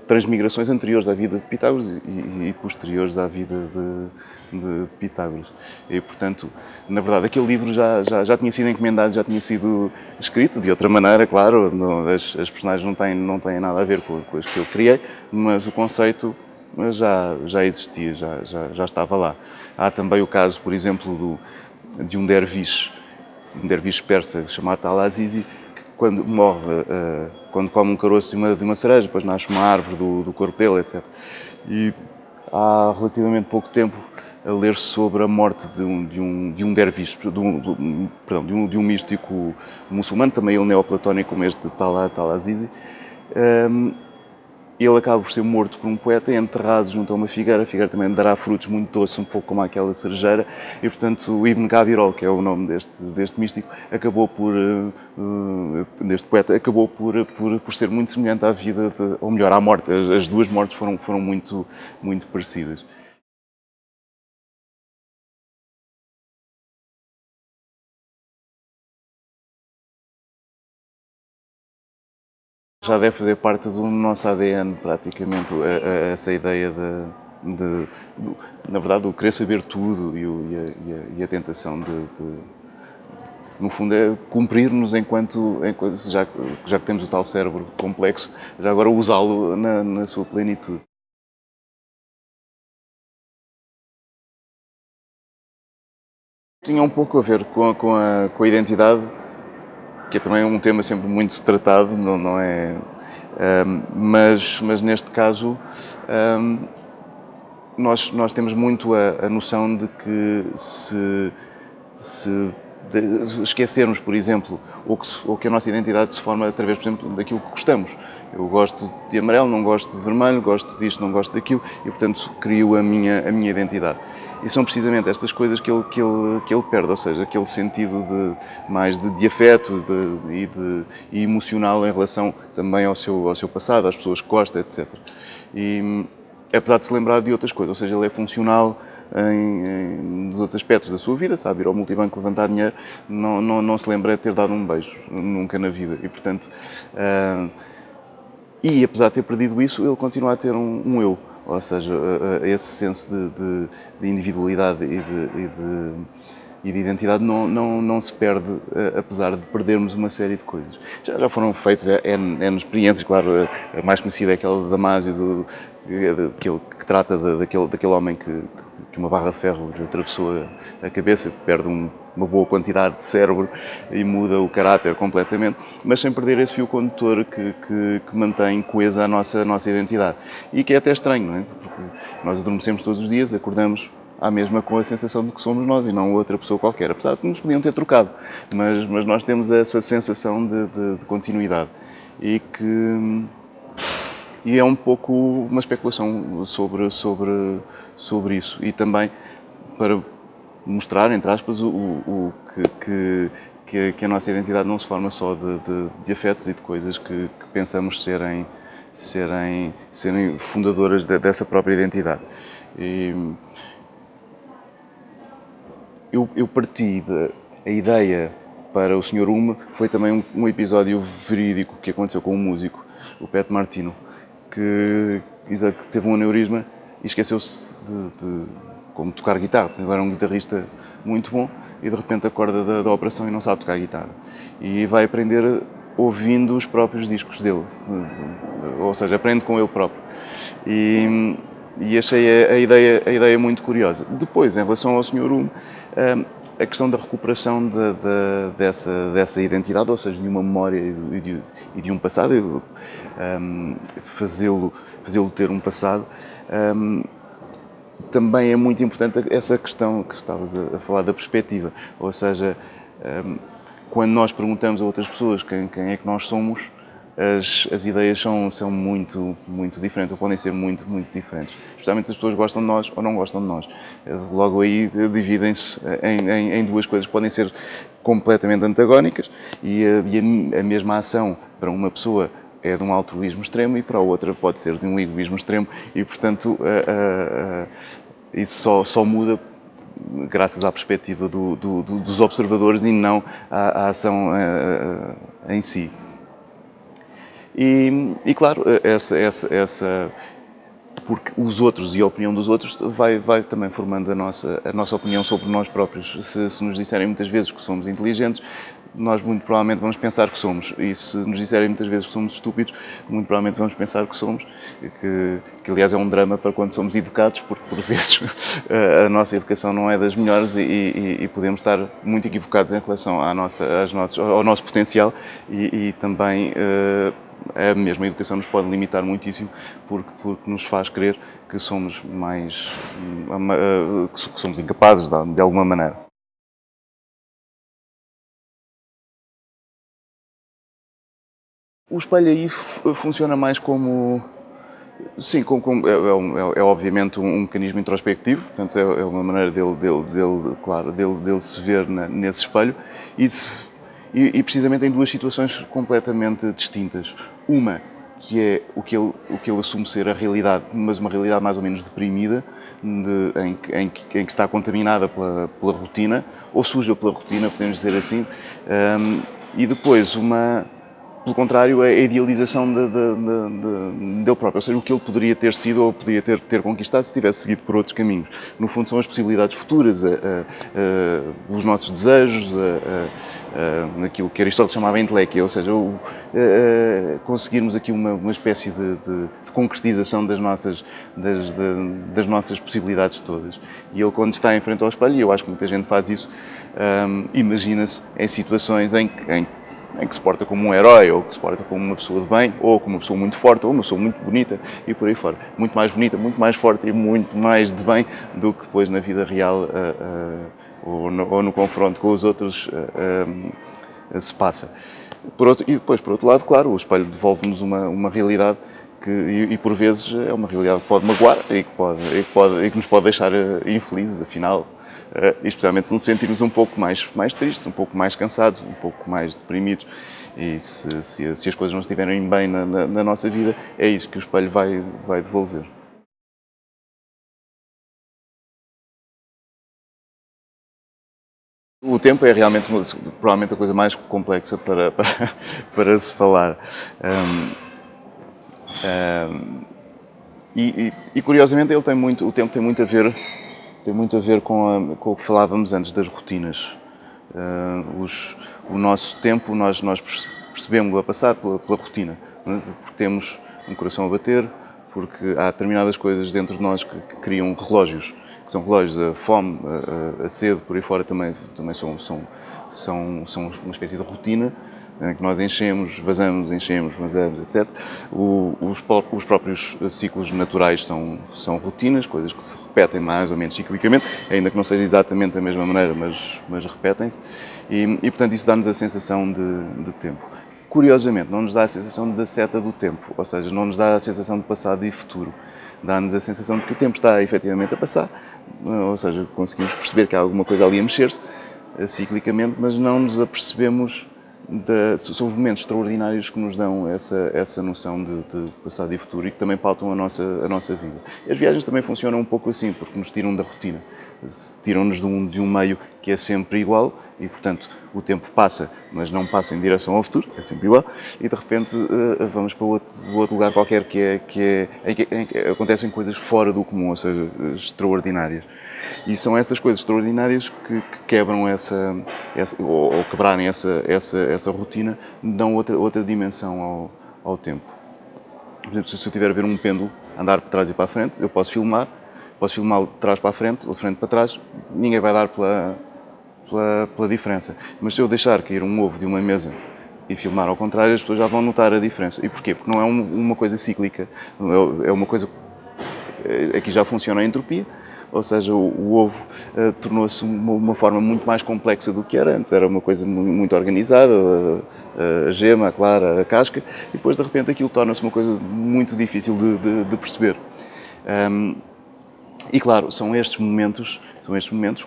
transmigrações anteriores à vida de Pitágoras e posteriores à vida de Pitágoras. E, portanto, na verdade, aquele livro já tinha sido encomendado, já tinha sido escrito de outra maneira, claro, as personagens não têm nada a ver com as que eu criei, mas o conceito já existia, já estava lá. Há também o caso, por exemplo, de um derviche persa chamado Al-Azizi, que quando morre, quando come um caroço de uma cereja, depois nasce uma árvore do corpo dele, etc. E há relativamente pouco tempo a ler sobre a morte de um derviche, de um místico muçulmano, também ele neoplatónico, como este Al-Azizi. Ele acaba por ser morto por um poeta e enterrado junto a uma figueira. A figueira também dará frutos muito doces, um pouco como aquela cerejeira. E, portanto, o Ibn Gabirol, que é o nome deste místico, deste poeta, acabou por ser muito semelhante à vida, ou melhor, à morte. As duas mortes foram muito, muito parecidas. Já deve fazer parte do nosso ADN, praticamente, essa ideia na verdade, do querer saber tudo e a tentação no fundo, é cumprir-nos enquanto já que temos o tal cérebro complexo, já agora usá-lo na sua plenitude. Tinha um pouco a ver com a identidade, que é também um tema sempre muito tratado, não é? Mas neste caso, nós temos muito a noção de que se esquecermos, por exemplo, ou que a nossa identidade se forma através, por exemplo, daquilo que gostamos. Eu gosto de amarelo, não gosto de vermelho, gosto disto, não gosto daquilo, e portanto crio a minha identidade. E são precisamente estas coisas que ele perde, ou seja, aquele sentido mais de afeto e emocional em relação também ao seu passado, às pessoas que gosta, etc. E apesar de se lembrar de outras coisas, ou seja, ele é funcional nos outros aspectos da sua vida, sabe, ir ao multibanco levantar dinheiro, não se lembra de ter dado um beijo, nunca na vida. E, portanto, apesar de ter perdido isso, ele continua a ter um eu, ou seja, esse senso de individualidade e de identidade não se perde, apesar de perdermos uma série de coisas. Já foram feitas N experiências, claro, a mais conhecida é aquela de Damasio, que trata daquele homem que uma barra de ferro lhe atravessou a cabeça, perde uma boa quantidade de cérebro e muda o caráter completamente, mas sem perder esse fio condutor que mantém coesa a nossa identidade. E que é até estranho, não é? Porque nós adormecemos todos os dias, acordamos à mesma com a sensação de que somos nós e não outra pessoa qualquer, apesar de que nos podiam ter trocado, mas nós temos essa sensação de continuidade e é um pouco uma especulação sobre isso, e também para mostrar, entre aspas, que a nossa identidade não se forma só de afetos e de coisas que pensamos serem fundadoras dessa própria identidade. Eu parti a ideia para o Sr. Hume foi também um episódio verídico que aconteceu com um músico, o Pat Martino, que teve um aneurisma e esqueceu-se de como tocar guitarra. Ele era um guitarrista muito bom e de repente acorda da operação e não sabe tocar guitarra. E vai aprender ouvindo os próprios discos dele, ou seja, aprende com ele próprio. E achei a ideia muito curiosa. Depois, em relação ao Sr. Hume, a questão da recuperação dessa identidade, ou seja, de uma memória e de um passado, fazê-lo ter um passado, também é muito importante essa questão que estavas a falar da perspectiva, ou seja, quando nós perguntamos a outras pessoas quem é que nós somos, as ideias são muito diferentes, ou podem ser muito diferentes. Especialmente se as pessoas gostam de nós ou não gostam de nós. Logo aí dividem-se em duas coisas que podem ser completamente antagónicas e a mesma ação para uma pessoa é de um altruísmo extremo e para a outra pode ser de um egoísmo extremo e, portanto, isso só muda graças à perspectiva dos observadores e não à ação em si. E claro, porque os outros e a opinião dos outros vai também formando a nossa opinião sobre nós próprios. Se nos disserem muitas vezes que somos inteligentes, nós muito provavelmente vamos pensar que somos. E se nos disserem muitas vezes que somos estúpidos, muito provavelmente vamos pensar que somos. Que aliás é um drama para quando somos educados, porque por vezes a nossa educação não é das melhores e podemos estar muito equivocados em relação ao nosso potencial e também a mesma educação nos pode limitar muitíssimo porque nos faz crer que somos que somos incapazes de alguma maneira. O espelho aí funciona mais como... Sim, é obviamente um mecanismo introspectivo, portanto é uma maneira dele se ver nesse espelho e precisamente em duas situações completamente distintas. Uma, que é o que ele assume ser a realidade, mas uma realidade mais ou menos deprimida, em que está contaminada pela rotina, ou suja pela rotina, podemos dizer assim, e depois pelo contrário, a idealização dele próprio, ou seja, o que ele poderia ter sido ou poderia ter conquistado se tivesse seguido por outros caminhos. No fundo, são as possibilidades futuras, os nossos desejos, aquilo que Aristóteles chamava entelequia, ou seja, conseguirmos aqui uma espécie de concretização das nossas possibilidades todas. E ele, quando está em frente ao espelho, e eu acho que muita gente faz isso, imagina-se em situações em que se porta como um herói, ou que se porta como uma pessoa de bem, ou como uma pessoa muito forte, ou uma pessoa muito bonita, e por aí fora. Muito mais bonita, muito mais forte e muito mais de bem do que depois na vida real ou no confronto com os outros se passa. E depois, por outro lado, claro, o espelho devolve-nos uma realidade e por vezes é uma realidade que pode magoar e que nos pode deixar infelizes, afinal. Especialmente se nos sentirmos um pouco mais tristes, um pouco mais cansados, um pouco mais deprimidos. E se as coisas não estiverem bem na nossa vida, é isso que o espelho vai devolver. O tempo é realmente, provavelmente, a coisa mais complexa para se falar. E curiosamente ele o tempo tem muito a ver com o que falávamos antes das rotinas. O nosso tempo nós percebemos-lo a passar pela rotina, não é? Porque temos um coração a bater, porque há determinadas coisas dentro de nós que criam relógios, que são relógios, a fome, a sede, por aí fora também são uma espécie de rotina, que nós enchemos, vazamos, etc. Os próprios ciclos naturais são rotinas, coisas que se repetem mais ou menos ciclicamente, ainda que não seja exatamente da mesma maneira, mas repetem-se. E, portanto, isso dá-nos a sensação de tempo. Curiosamente, não nos dá a sensação da seta do tempo, ou seja, não nos dá a sensação de passado e futuro. Dá-nos a sensação de que o tempo está efetivamente a passar, ou seja, conseguimos perceber que há alguma coisa ali a mexer-se, ciclicamente, mas não nos apercebemos. São os momentos extraordinários que nos dão essa noção de passado e futuro e que também pautam a nossa vida. E as viagens também funcionam um pouco assim, porque nos tiram da rotina, tiram-nos de um meio que é sempre igual e, portanto, o tempo passa, mas não passa em direção ao futuro, é sempre igual, e de repente vamos para outro lugar qualquer em que acontecem coisas fora do comum, ou seja, extraordinárias. E são essas coisas extraordinárias que quebram ou quebrarem essa rotina, dão outra dimensão ao tempo. Por exemplo, se eu estiver a ver um pêndulo andar para trás e para a frente, eu posso filmá-lo de trás para a frente ou de frente para trás, ninguém vai dar pela diferença. Mas se eu deixar cair um ovo de uma mesa e filmar ao contrário, as pessoas já vão notar a diferença. E porquê? Porque não é uma coisa cíclica, é uma coisa... Aqui já funciona a entropia, ou seja, o ovo tornou-se uma forma muito mais complexa do que era antes. Era uma coisa muito organizada, a gema, a clara, a casca, e depois de repente aquilo torna-se uma coisa muito difícil de perceber. E claro, são estes momentos,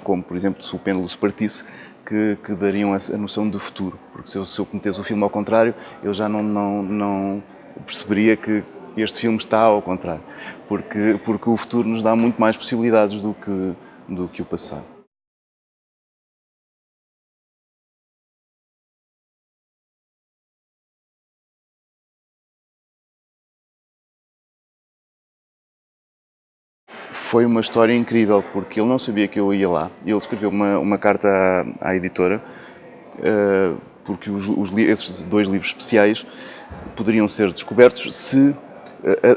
como por exemplo se o pêndulo se partisse, que dariam a noção de futuro. Porque se eu cometesse o filme ao contrário, eu já não perceberia que este filme está ao contrário, porque o futuro nos dá muito mais possibilidades do que o passado. Foi uma história incrível, porque ele não sabia que eu ia lá. Ele escreveu uma carta à editora, porque esses 2 livros especiais poderiam ser descobertos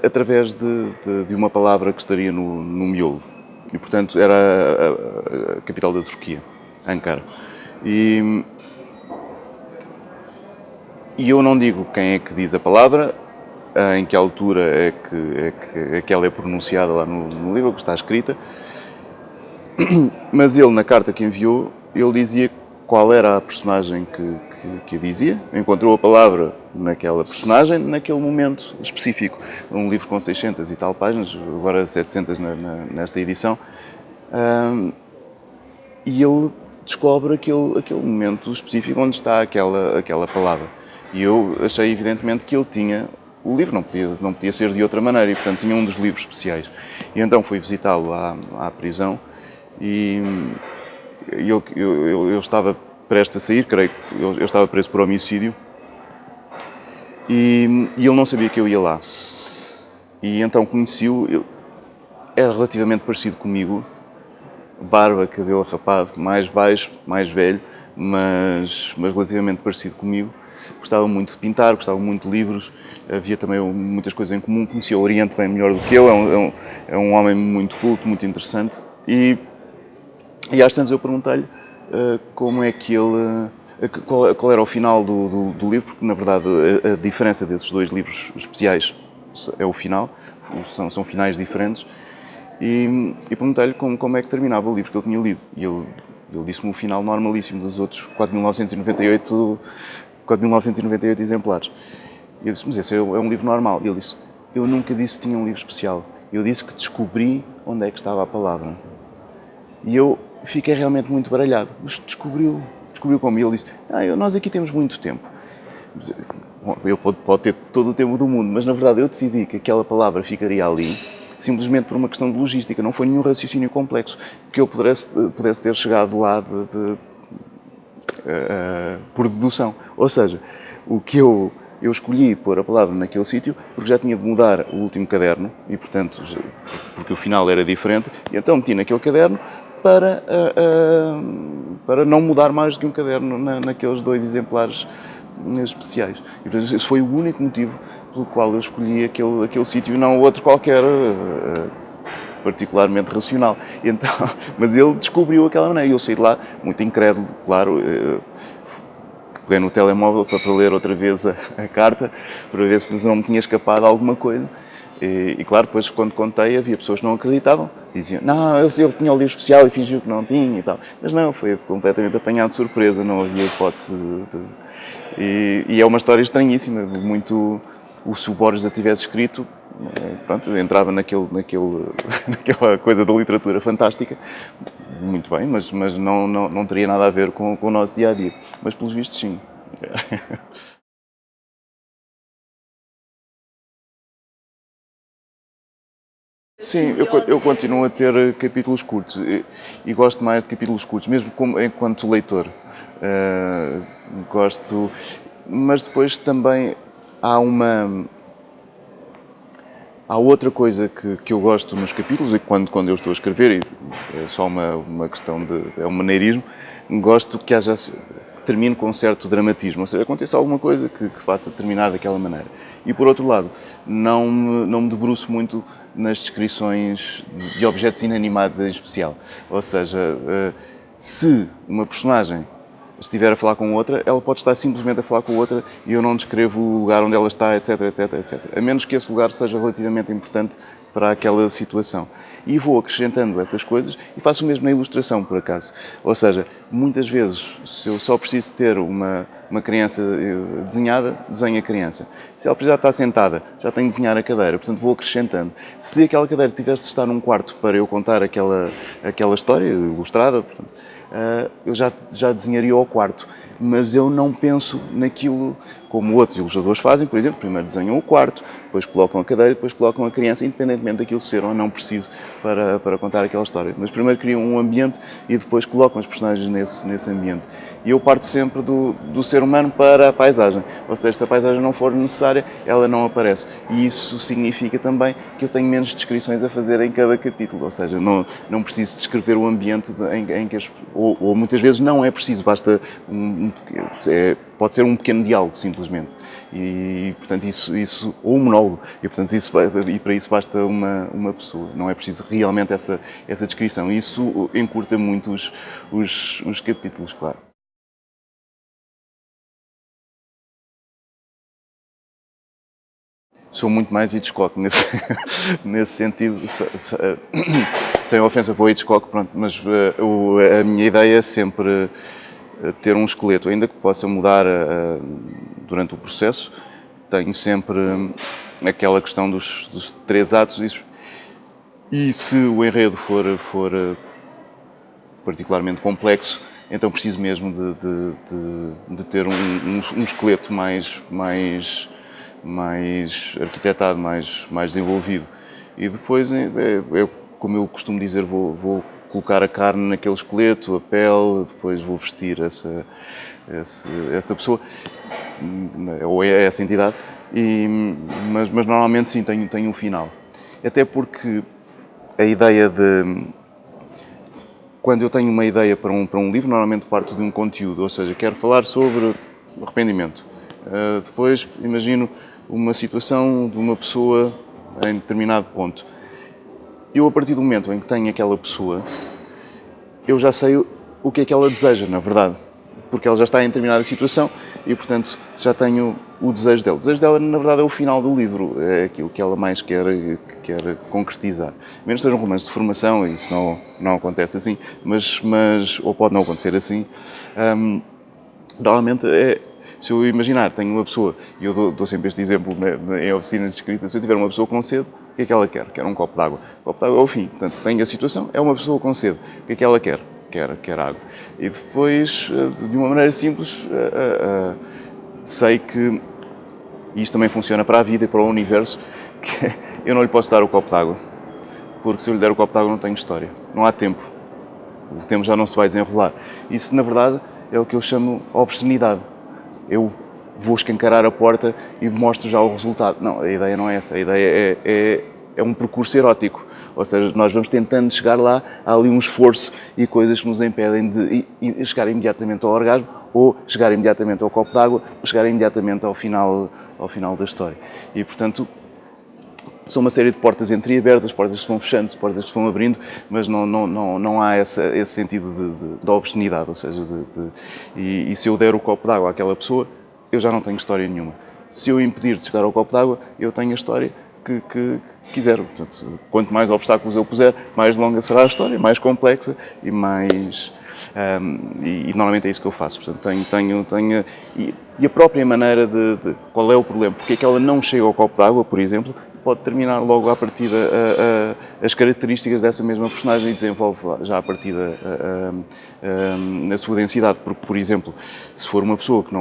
através de uma palavra que estaria no miolo. E, portanto, era a capital da Turquia, Ankara. E eu não digo quem é que diz a palavra, em que altura é que ela é pronunciada lá no livro, que está escrita, mas ele, na carta que enviou, ele dizia qual era a personagem que a dizia, encontrou a palavra naquela personagem, naquele momento específico. Um livro com 600 e tal páginas, agora 700 nesta edição, e ele descobre aquele momento específico onde está aquela palavra. E eu achei evidentemente que ele tinha o livro, não podia ser de outra maneira, e portanto tinha um dos livros especiais. E então fui visitá-lo à prisão e eu estava prestes a sair, creio que eu estava preso por homicídio, e ele não sabia que eu ia lá. E então conheci-o, era relativamente parecido comigo, barba, cabelo rapado, mais baixo, mais velho, mas relativamente parecido comigo. Gostava muito de pintar, gostava muito de livros, havia também muitas coisas em comum, conhecia o Oriente bem melhor do que eu, é um homem muito culto, muito interessante, e às tantas eu perguntei-lhe como é que ele, qual era o final do livro, porque na verdade a diferença desses 2 livros especiais é o final, são finais diferentes, e perguntei-lhe como é que terminava o livro que ele tinha lido, e ele disse-me o final normalíssimo dos outros 4.998 exemplares. E eu disse, mas esse é um livro normal. E ele disse, eu nunca disse que tinha um livro especial. Eu disse que descobri onde é que estava a palavra. E eu fiquei realmente muito baralhado. Mas descobriu como? E ele disse, nós aqui temos muito tempo. Bom, ele pode ter todo o tempo do mundo, mas na verdade eu decidi que aquela palavra ficaria ali simplesmente por uma questão de logística. Não foi nenhum raciocínio complexo que eu pudesse ter chegado lá por dedução. Ou seja, o que eu escolhi pôr a palavra naquele sítio porque já tinha de mudar o último caderno e, portanto, porque o final era diferente, e então meti naquele caderno para não mudar mais do que um caderno naqueles 2 exemplares especiais. E, portanto, esse foi o único motivo pelo qual eu escolhi aquele sítio e não outro qualquer particularmente racional. Então, mas ele descobriu aquela maneira e eu saí de lá muito incrédulo, claro. Peguei no telemóvel para ler outra vez a carta, para ver se não me tinha escapado alguma coisa. E claro, depois quando contei, havia pessoas que não acreditavam. Diziam, não, ele tinha o livro especial e fingiu que não tinha e tal. Mas não, foi completamente apanhado de surpresa, não havia hipótese E é uma história estranhíssima, muito... Se o Borges a tivesse escrito, pronto, entrava naquela coisa da literatura fantástica, muito bem, mas não teria nada a ver com o nosso dia-a-dia. Mas, pelos vistos, sim. Sim, eu continuo a ter capítulos curtos e gosto mais de capítulos curtos, mesmo enquanto leitor. Gosto, mas depois também há outra coisa que eu gosto nos capítulos, e quando eu estou a escrever, e é só uma questão é um maneirismo, gosto que termine com um certo dramatismo, ou seja, aconteça alguma coisa que faça terminar daquela maneira. E por outro lado, não me debruço muito nas descrições de objetos inanimados em especial. Ou seja, se uma personagem estiver a falar com outra, ela pode estar simplesmente a falar com outra e eu não descrevo o lugar onde ela está, etc, etc, etc. A menos que esse lugar seja relativamente importante para aquela situação. E vou acrescentando essas coisas e faço o mesmo na ilustração, por acaso. Ou seja, muitas vezes, se eu só preciso ter uma criança desenhada, desenho a criança. Se ela precisar estar sentada, já tenho de desenhar a cadeira, portanto vou acrescentando. Se aquela cadeira tivesse de estar num quarto para eu contar aquela história ilustrada, portanto, eu já desenharia o quarto. Mas eu não penso naquilo como outros ilustradores fazem, por exemplo, primeiro desenham o quarto, depois colocam a cadeira e depois colocam a criança, independentemente daquilo ser ou não preciso para contar aquela história. Mas primeiro criam um ambiente e depois colocam os personagens nesse ambiente. E eu parto sempre do ser humano para a paisagem, ou seja, se a paisagem não for necessária, ela não aparece. E isso significa também que eu tenho menos descrições a fazer em cada capítulo, ou seja, não preciso descrever o ambiente em que ou muitas vezes não é preciso, basta pode ser um pequeno diálogo, simplesmente. E, portanto, isso ou um monólogo, e, portanto, e para isso basta uma pessoa, não é preciso realmente essa descrição. Isso encurta muito os capítulos, claro. Sou muito mais Hitchcock nesse sentido, sem ofensa para o Hitchcock, pronto, mas a minha ideia é sempre ter um esqueleto, ainda que possa mudar durante o processo. Tenho sempre aquela questão dos 3 atos e se o enredo for particularmente complexo, então preciso mesmo de ter um esqueleto mais arquitetado, mais desenvolvido. E depois, como eu costumo dizer, vou colocar a carne naquele esqueleto, a pele, depois vou vestir essa pessoa, ou essa entidade, mas normalmente sim, tenho um final. Até porque a ideia quando eu tenho uma ideia para um livro, normalmente parto de um conteúdo, ou seja, quero falar sobre arrependimento. Depois imagino uma situação de uma pessoa em determinado ponto. Eu, a partir do momento em que tenho aquela pessoa, eu já sei o que é que ela deseja, na verdade. Porque ela já está em determinada situação e, portanto, já tenho o desejo dela. O desejo dela, na verdade, é o final do livro. É aquilo que ela mais quer concretizar. Menos seja um romance de formação, e isso não acontece assim, mas ou pode não acontecer assim. Normalmente Se eu imaginar, tenho uma pessoa, e eu dou sempre este exemplo em oficinas de escrita, se eu tiver uma pessoa com sede, o que é que ela quer? Quer um copo de água. O copo de água é o fim. Portanto, tenho a situação, é uma pessoa com sede. O que é que ela quer? Quer água. E depois, de uma maneira simples, sei que isto também funciona para a vida e para o universo, que eu não lhe posso dar o copo de água, porque se eu lhe der o copo de água não tenho história. Não há tempo. O tempo já não se vai desenrolar. Isso, na verdade, é o que eu chamo obscenidade. Eu vou escancarar a porta e mostro já o resultado. Não, a ideia não é essa. A ideia é um percurso erótico. Ou seja, nós vamos tentando chegar lá, há ali um esforço e coisas que nos impedem de chegar imediatamente ao orgasmo, ou chegar imediatamente ao copo d'água, ou chegar imediatamente ao final da história. E, portanto, são uma série de portas entreabertas, portas que se vão fechando, portas que se vão abrindo, mas não há esse sentido de obscenidade, ou seja, e se eu der o copo d'água àquela pessoa, eu já não tenho história nenhuma. Se eu impedir de chegar ao copo d'água, eu tenho a história que quiser. Portanto, quanto mais obstáculos eu puser, mais longa será a história, mais complexa e mais... e normalmente é isso que eu faço. Portanto, e a própria maneira de qual é o problema, porque é que ela não chega ao copo d'água, por exemplo, pode determinar logo à partida as características dessa mesma personagem e desenvolve já à partida a sua densidade. Porque, por exemplo, se for uma pessoa que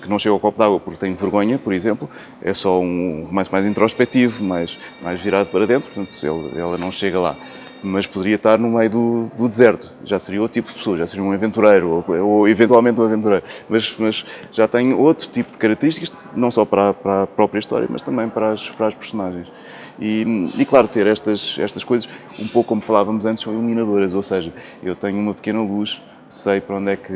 não chega ao copo d'água porque tem vergonha, por exemplo, é só um romance mais introspectivo, mais virado para dentro, portanto, ela não chega lá. Mas poderia estar no meio do deserto, já seria outro tipo de pessoa, já seria um aventureiro, ou eventualmente um aventureiro, mas já tem outro tipo de características, não só para a própria história, mas também para as personagens. E claro, ter estas coisas, um pouco como falávamos antes, são iluminadoras, ou seja, eu tenho uma pequena luz, sei para onde é que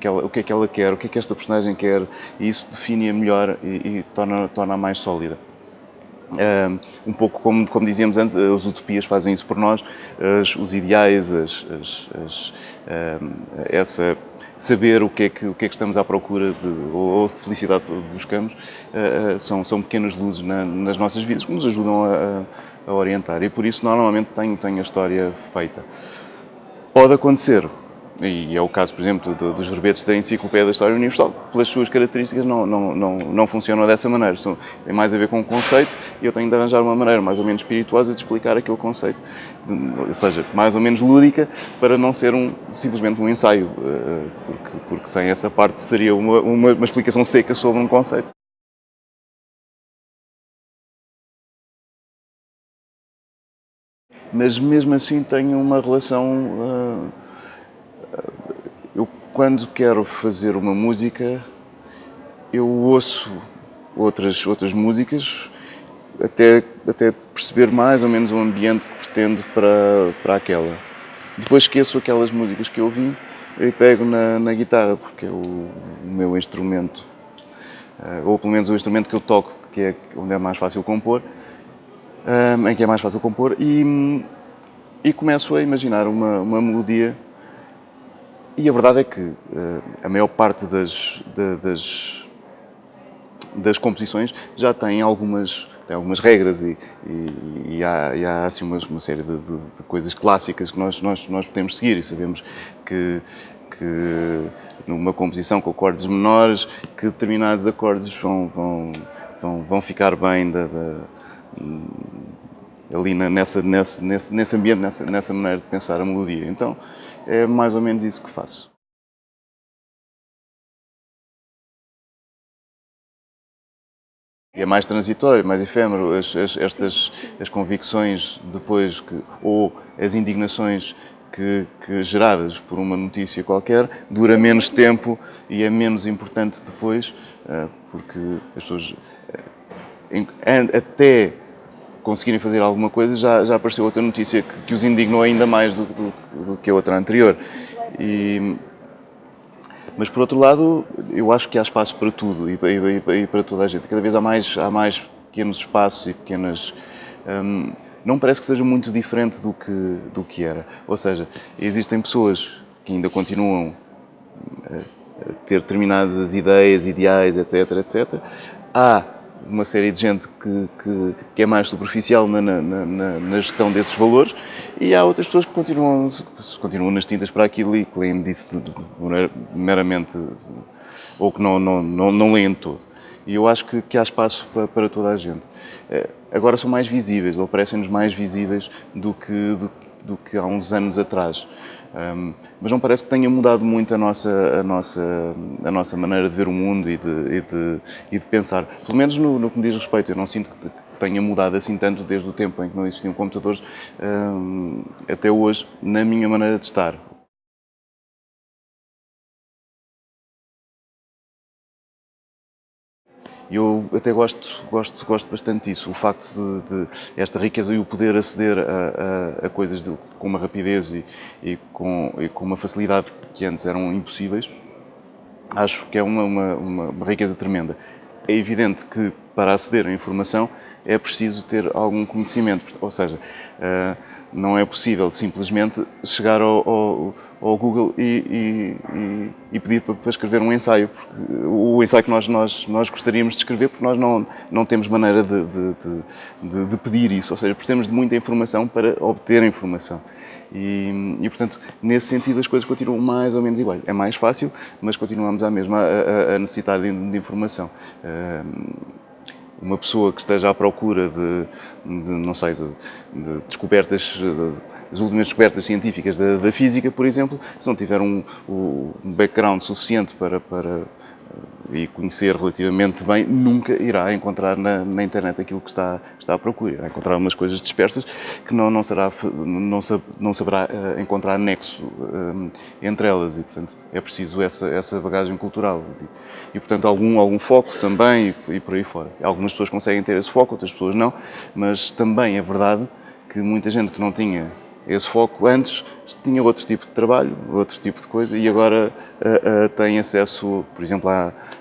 o que é que ela quer, o que é que esta personagem quer, e isso define-a melhor e torna-a mais sólida. Um pouco como dizíamos antes, as utopias fazem isso por nós, os ideais, saber o que é que estamos à procura ou de felicidade buscamos, são pequenas luzes nas nossas vidas que nos ajudam a orientar, e por isso normalmente tenho a história feita. Pode acontecer, e é o caso, por exemplo, dos verbetes da Enciclopédia da História Universal, pelas suas características não funcionam dessa maneira. Tem mais a ver com o conceito e eu tenho de arranjar uma maneira mais ou menos espirituosa de explicar aquele conceito, ou seja, mais ou menos lúdica, para não ser simplesmente um ensaio, porque sem essa parte seria uma explicação seca sobre um conceito. Mas mesmo assim tenho uma relação... Eu, quando quero fazer uma música, eu ouço outras músicas até perceber mais ou menos o ambiente que pretendo para aquela. Depois esqueço aquelas músicas que eu ouvi e pego na guitarra, porque é o meu instrumento, ou pelo menos o instrumento que eu toco, que é onde é mais fácil compor, em que é mais fácil compor, e começo a imaginar uma melodia. E a verdade é que a maior parte das composições já tem algumas regras e há assim uma série de coisas clássicas que nós podemos seguir, e sabemos que numa composição com acordes menores, que determinados acordes vão ficar bem ali nesse ambiente, nessa maneira de pensar a melodia. Então, é mais ou menos isso que faço. E é mais transitório, mais efêmero, as convicções depois, ou as indignações que geradas por uma notícia qualquer, dura menos tempo e é menos importante depois, porque as pessoas, até conseguirem fazer alguma coisa, já apareceu outra notícia que os indignou ainda mais do que a outra anterior. Mas, por outro lado, eu acho que há espaço para tudo e para toda a gente. Cada vez há mais pequenos espaços e pequenas... não parece que seja muito diferente do que era. Ou seja, existem pessoas que ainda continuam a ter determinadas ideias, ideais, etc. Há uma série de gente que é mais superficial na gestão desses valores, e há outras pessoas que continuam nas tintas para aquilo e que leem disso meramente, ou que não leem de todo. E eu acho que há espaço para toda a gente. Agora são mais visíveis, ou parecem-nos mais visíveis do que há uns anos atrás. Mas não parece que tenha mudado muito a nossa maneira de ver o mundo e de pensar. Pelo menos no que me diz respeito, eu não sinto que tenha mudado assim tanto desde o tempo em que não existiam computadores até hoje, na minha maneira de estar. Eu até gosto bastante disso, o facto de esta riqueza e o poder aceder a coisas com uma rapidez e com uma facilidade que antes eram impossíveis, acho que é uma riqueza tremenda. É evidente que para aceder à informação é preciso ter algum conhecimento, ou seja, não é possível simplesmente chegar ao Google e pedir para escrever um ensaio, o ensaio que nós gostaríamos de escrever, porque nós não temos maneira de pedir isso, ou seja, precisamos de muita informação para obter a informação. E, portanto, nesse sentido as coisas continuam mais ou menos iguais. É mais fácil, mas continuamos a necessitar de informação. Uma pessoa que esteja à procura de descobertas, as últimas descobertas científicas da física, por exemplo, se não tiver um background suficiente e conhecer relativamente bem, nunca irá encontrar na internet aquilo que está à procura. Irá encontrar umas coisas dispersas que não saberá encontrar nexo entre elas, e portanto é preciso essa bagagem cultural e portanto algum foco também e por aí fora. Algumas pessoas conseguem ter esse foco, outras pessoas não, mas também é verdade que muita gente que não tinha esse foco antes tinha outro tipo de trabalho, outro tipo de coisa, e agora tem acesso, por exemplo,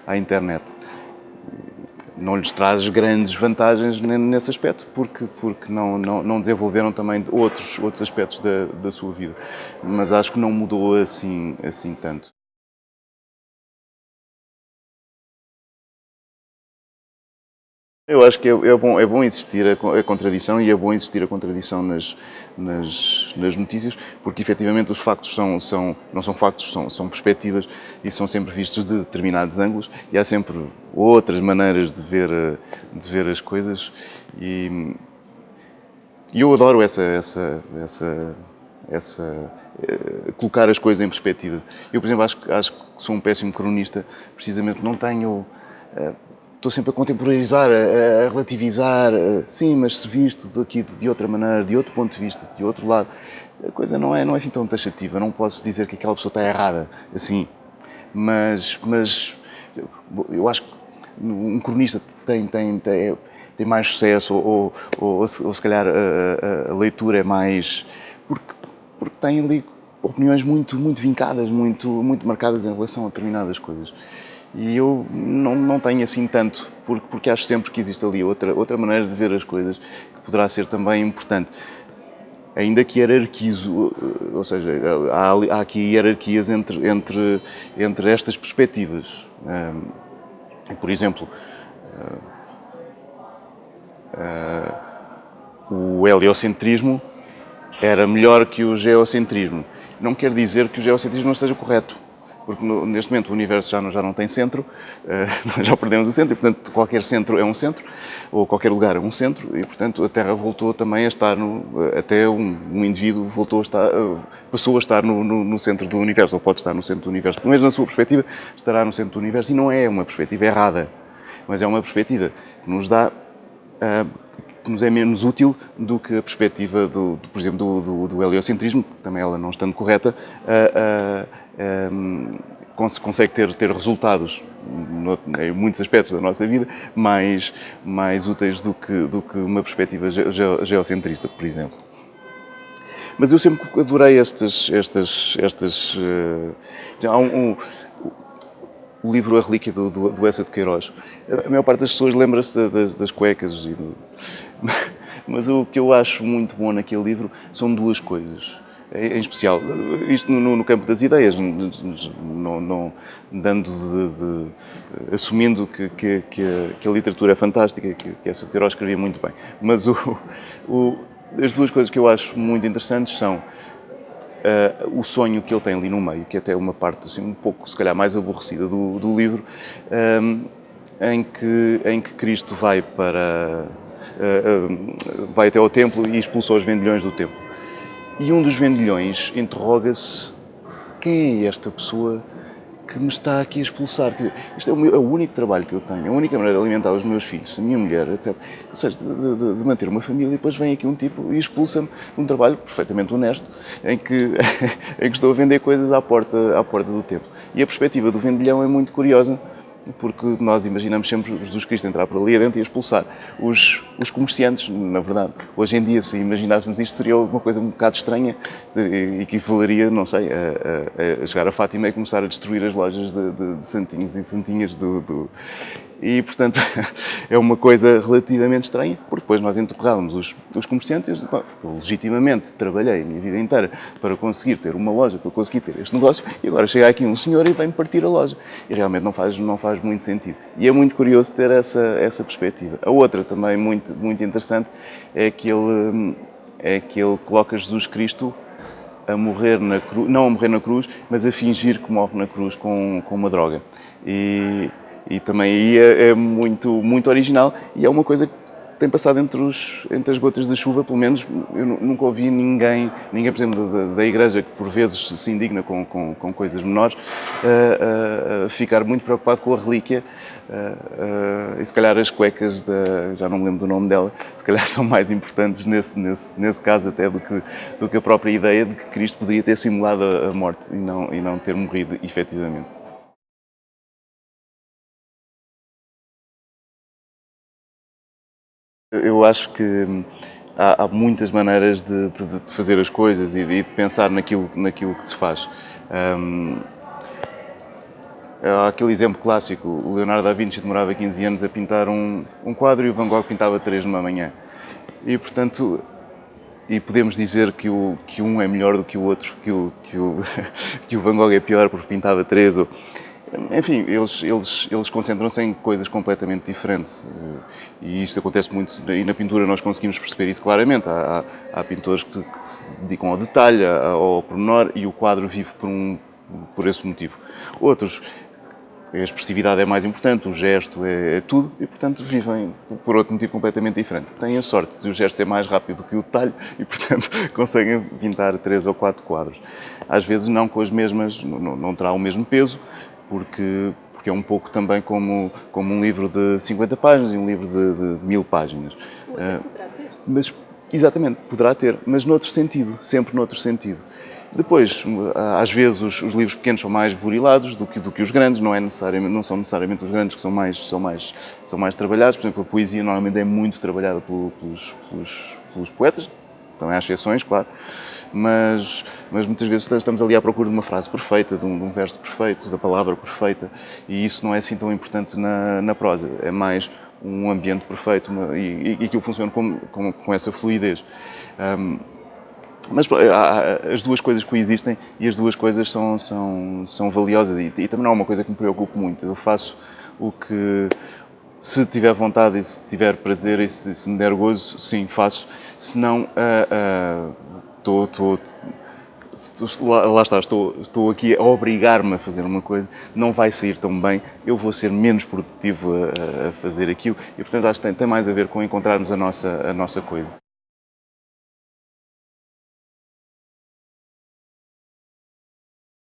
à internet. Não lhes traz grandes vantagens nesse aspecto, porque não desenvolveram também outros aspectos da sua vida. Mas acho que não mudou assim tanto. Eu acho que é bom existir a contradição, e é bom existir a contradição nas notícias, porque efetivamente os factos não são factos, são perspectivas, e são sempre vistos de determinados ângulos, e há sempre outras maneiras de ver as coisas, e eu adoro colocar as coisas em perspectiva. Eu, por exemplo, acho que sou um péssimo cronista, precisamente não tenho... Estou sempre a contemporaneizar, a relativizar. Sim, mas se visto daqui de outra maneira, de outro ponto de vista, de outro lado, a coisa não é assim tão taxativa. Não posso dizer que aquela pessoa está errada, assim. Mas eu acho que um cronista tem mais sucesso, ou se calhar a leitura é mais... Porque tem ali opiniões muito vincadas, muito marcadas em relação a determinadas coisas. E eu não tenho assim tanto, porque acho sempre que existe ali outra maneira de ver as coisas, que poderá ser também importante. Ainda que hierarquizo, ou seja, há aqui hierarquias entre estas perspectivas. Por exemplo, o heliocentrismo era melhor que o geocentrismo. Não quer dizer que o geocentrismo não esteja correto, porque neste momento o universo já não tem centro, nós já perdemos o centro, e portanto qualquer centro é um centro, ou qualquer lugar é um centro, e portanto a Terra voltou também a estar, até um indivíduo passou a estar no centro do universo, ou pode estar no centro do universo, pelo menos na sua perspectiva estará no centro do universo, e não é uma perspectiva errada, mas é uma perspectiva que nos é menos útil do que a perspectiva, por exemplo, do heliocentrismo, também ela não estando correta, consegue ter resultados em muitos aspectos da nossa vida mais úteis do que uma perspectiva geocentrista, por exemplo. Mas eu sempre adorei há o livro A Relíquia do Eça de Queiroz. A maior parte das pessoas lembra-se das cuecas. Mas o que eu acho muito bom naquele livro são duas coisas. em especial. Isto no campo das ideias, não assumindo que a literatura é fantástica, que essa Queiroz escrevia muito bem. Mas as duas coisas que eu acho muito interessantes são o sonho que ele tem ali no meio, que até é uma parte assim, um pouco, se calhar, mais aborrecida do livro, em que Cristo vai até ao templo e expulsa os vendilhões do templo. E um dos vendilhões interroga-se: quem é esta pessoa que me está aqui a expulsar? Isto é o único trabalho que eu tenho, a única maneira de alimentar os meus filhos, a minha mulher, etc. Ou seja, de manter uma família, e depois vem aqui um tipo e expulsa-me de um trabalho perfeitamente honesto, em que estou a vender coisas à porta do templo. E a perspectiva do vendilhão é muito curiosa, porque nós imaginamos sempre Jesus Cristo entrar por ali adentro e expulsar os comerciantes, na verdade. Hoje em dia, se imaginássemos isto, seria uma coisa um bocado estranha, equivaleria, não sei, a chegar a Fátima e começar a destruir as lojas de santinhos e santinhas E, portanto, é uma coisa relativamente estranha, porque depois nós interrogávamos os comerciantes e eu legitimamente trabalhei a minha vida inteira para conseguir ter uma loja, para conseguir ter este negócio, e agora chega aqui um senhor e vem partir a loja. E realmente não faz muito sentido. E é muito curioso ter essa perspectiva. A outra também muito, muito interessante é que ele coloca Jesus Cristo a morrer na cruz, não a morrer na cruz, mas a fingir que morre na cruz com uma droga. E também aí é muito, muito original, e é uma coisa que tem passado entre as gotas da chuva, pelo menos eu nunca ouvi ninguém, por exemplo, da igreja, que por vezes se indigna com coisas menores, ficar muito preocupado com a relíquia, e se calhar as cuecas, já não me lembro do nome dela, se calhar são mais importantes nesse caso até do que a própria ideia de que Cristo podia ter simulado a morte e não ter morrido efetivamente. Eu acho que há muitas maneiras de fazer as coisas e de pensar naquilo que se faz. Há aquele exemplo clássico: o Leonardo da Vinci demorava 15 anos a pintar um quadro e o Van Gogh pintava 3 numa manhã. E, portanto, podemos dizer que um é melhor do que o outro, que o Van Gogh é pior porque pintava 3. Enfim, eles concentram-se em coisas completamente diferentes, e isto acontece muito, e na pintura nós conseguimos perceber isso claramente. Há pintores que se dedicam ao detalhe, ao pormenor, e o quadro vive por esse motivo. Outros, a expressividade é mais importante, o gesto é tudo, e portanto vivem por outro motivo completamente diferente. Têm a sorte de o gesto ser mais rápido do que o detalhe e, portanto, conseguem pintar 3 ou 4 quadros. Às vezes não com as mesmas, não terá o mesmo peso, porque é um pouco também como um livro de 50 páginas e um livro de 1000 páginas. Poderá ter. Mas, exatamente, poderá ter, mas noutro sentido, sempre noutro sentido. Depois, às vezes, os livros pequenos são mais burilados do que os grandes, não são necessariamente os grandes que são mais trabalhados. Por exemplo, a poesia normalmente é muito trabalhada pelos poetas, também há exceções, claro. Mas muitas vezes estamos ali à procura de uma frase perfeita, de um verso perfeito, da palavra perfeita, e isso não é assim tão importante na prosa. É mais um ambiente perfeito e aquilo funciona com essa fluidez. Mas as duas coisas coexistem e as duas coisas são valiosas, e também não é uma coisa que me preocupe muito. Eu faço o que, se tiver vontade e se tiver prazer e se me der gozo, sim, faço. Se não, estou aqui a obrigar-me a fazer uma coisa, não vai sair tão bem, eu vou ser menos produtivo a fazer aquilo, e portanto acho que tem mais a ver com encontrarmos a nossa coisa.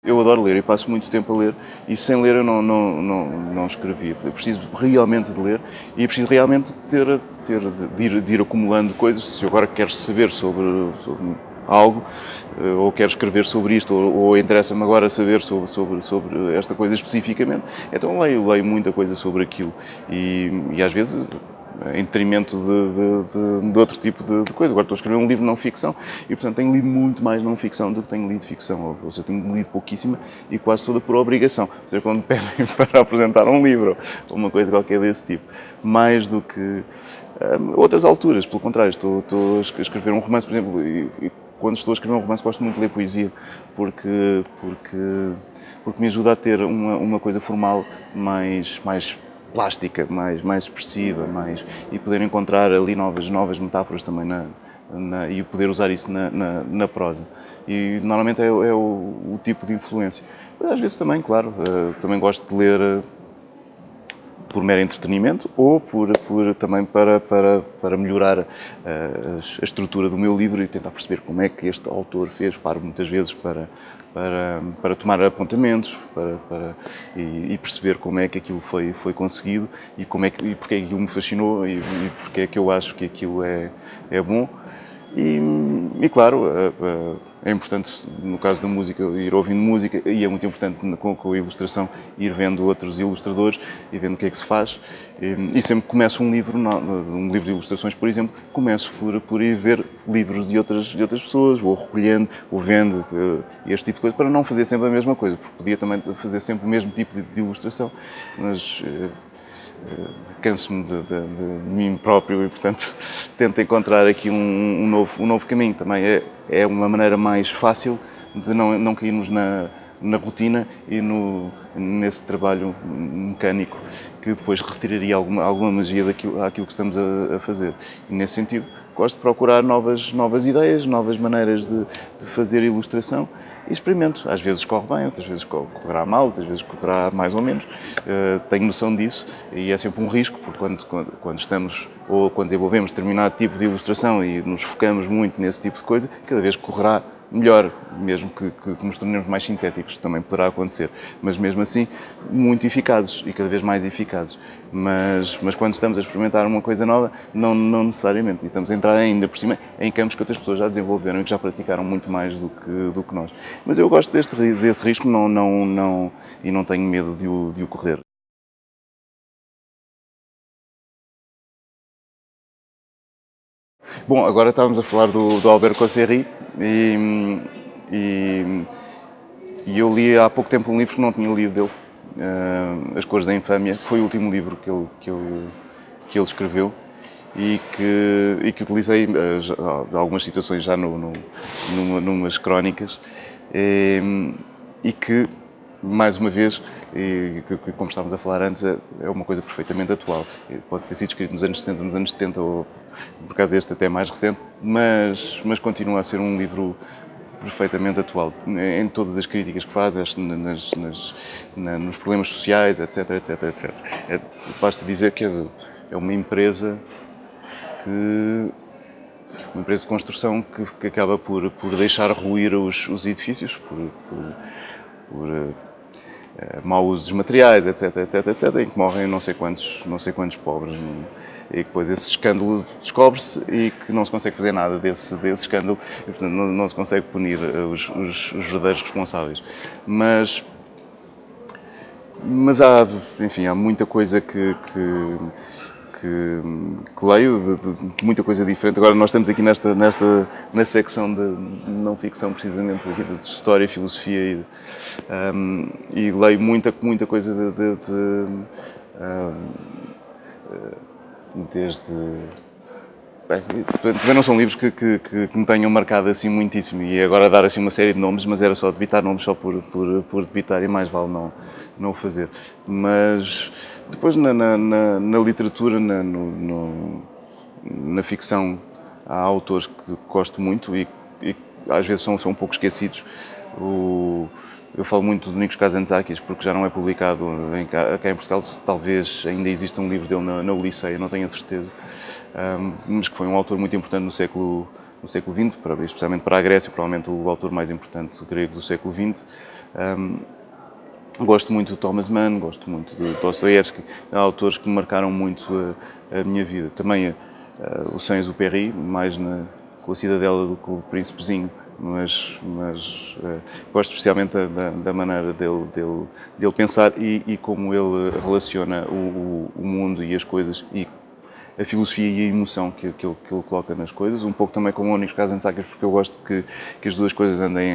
Eu adoro ler e passo muito tempo a ler, e sem ler eu não escrevi. Eu preciso realmente de ler e preciso realmente de ir acumulando coisas. Se eu agora quero saber sobre algo, ou quero escrever sobre isto, ou interessa-me agora saber sobre esta coisa especificamente, então leio muita coisa sobre aquilo, e às vezes em detrimento de outro tipo de coisa. Agora estou a escrever um livro de não-ficção e, portanto, tenho lido muito mais não-ficção do que tenho lido ficção. Ou seja, tenho lido pouquíssima e quase toda por obrigação. Ou seja, quando me pedem para apresentar um livro ou uma coisa qualquer desse tipo. Mais do que outras alturas, pelo contrário. Estou a escrever um romance, por exemplo, e quando estou a escrever um romance, gosto muito de ler poesia, porque me ajuda a ter uma coisa formal mais plástica, mais expressiva, e poder encontrar ali novas metáforas também e poder usar isso na prosa. E normalmente é o tipo de influência. Às vezes também, claro, também gosto de ler por mero entretenimento ou também para melhorar a estrutura do meu livro e tentar perceber como é que este autor fez. Paro muitas vezes para tomar apontamentos e perceber como é que aquilo foi conseguido e porque é que aquilo me fascinou e porque é que eu acho que aquilo é bom. E claro, é importante, no caso da música, ir ouvindo música, e é muito importante com a ilustração ir vendo outros ilustradores e vendo o que é que se faz. E sempre que começo um livro de ilustrações, por exemplo, começo por ir ver livros de outras pessoas, vou recolhendo, vou vendo este tipo de coisa, para não fazer sempre a mesma coisa, porque podia também fazer sempre o mesmo tipo de ilustração, mas canso-me de mim próprio e, portanto, tento encontrar aqui um novo caminho. Também é uma maneira mais fácil de não cairmos na rotina e nesse trabalho mecânico que depois retiraria alguma magia àquilo que estamos a fazer. E, nesse sentido, gosto de procurar novas ideias, novas maneiras de fazer ilustração. E experimento. Às vezes corre bem, outras vezes correrá mal, outras vezes correrá mais ou menos. Tenho noção disso e é sempre um risco, porque quando estamos ou quando desenvolvemos determinado tipo de ilustração e nos focamos muito nesse tipo de coisa, cada vez correrá melhor, mesmo que nos tornemos mais sintéticos, também poderá acontecer. Mas mesmo assim, muito eficazes e cada vez mais eficazes. Mas quando estamos a experimentar uma coisa nova, não necessariamente. E estamos a entrar ainda por cima em campos que outras pessoas já desenvolveram e que já praticaram muito mais do que nós. Mas eu gosto desse risco e não tenho medo de o correr. Bom, agora estávamos a falar do Albert Cosseri e eu li há pouco tempo um livro que não tinha lido dele, As Cores da Infâmia, que foi o último livro que ele escreveu e que utilizei algumas situações já numas crónicas e que, mais uma vez, como estávamos a falar antes, é uma coisa perfeitamente atual. Pode ter sido escrito nos anos 60, nos anos 70, ou por acaso este até mais recente, mas continua a ser um livro perfeitamente atual, em todas as críticas que faz, nos problemas sociais, etc. Basta dizer que é uma empresa de construção que acaba por deixar ruir os edifícios, por mau uso dos materiais, etc, em que morrem não sei quantos pobres. E depois esse escândalo descobre-se e que não se consegue fazer nada desse escândalo e, portanto, não se consegue punir os verdadeiros responsáveis. Mas há muita coisa que leio, de muita coisa diferente. Agora nós estamos aqui na secção de não ficção, precisamente, aqui de história e filosofia e leio muita coisa desde... Bem, também não são livros que me tenham marcado assim muitíssimo, e agora dar assim uma série de nomes, mas era só debitar nomes só por debitar, e mais vale não o fazer. Mas depois na literatura, na ficção, há autores que gosto muito e às vezes são um pouco esquecidos. Eu falo muito do Nikos Kazantzakis, porque já não é publicado cá em Portugal. Talvez ainda exista um livro dele na Odisseia, não tenho a certeza. Mas que foi um autor muito importante no século XX, especialmente para a Grécia, provavelmente o autor mais importante grego do século XX. Gosto muito de Thomas Mann, gosto muito de Dostoiévski, há autores que me marcaram muito a minha vida. Também o Saint-Exupéry, mais com a Cidadela do que o Príncipezinho, mas gosto especialmente da maneira dele pensar e como ele relaciona o mundo e as coisas e a filosofia e a emoção que ele coloca nas coisas, um pouco também como o Nikos Kazantzakis, porque eu gosto que as duas coisas andem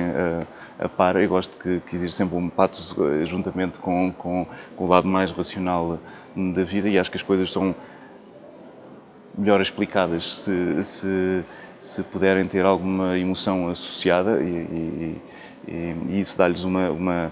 a par. Eu gosto que existe sempre um patos juntamente com o lado mais racional da vida, e acho que as coisas são melhor explicadas se puderem ter alguma emoção associada e isso dá-lhes uma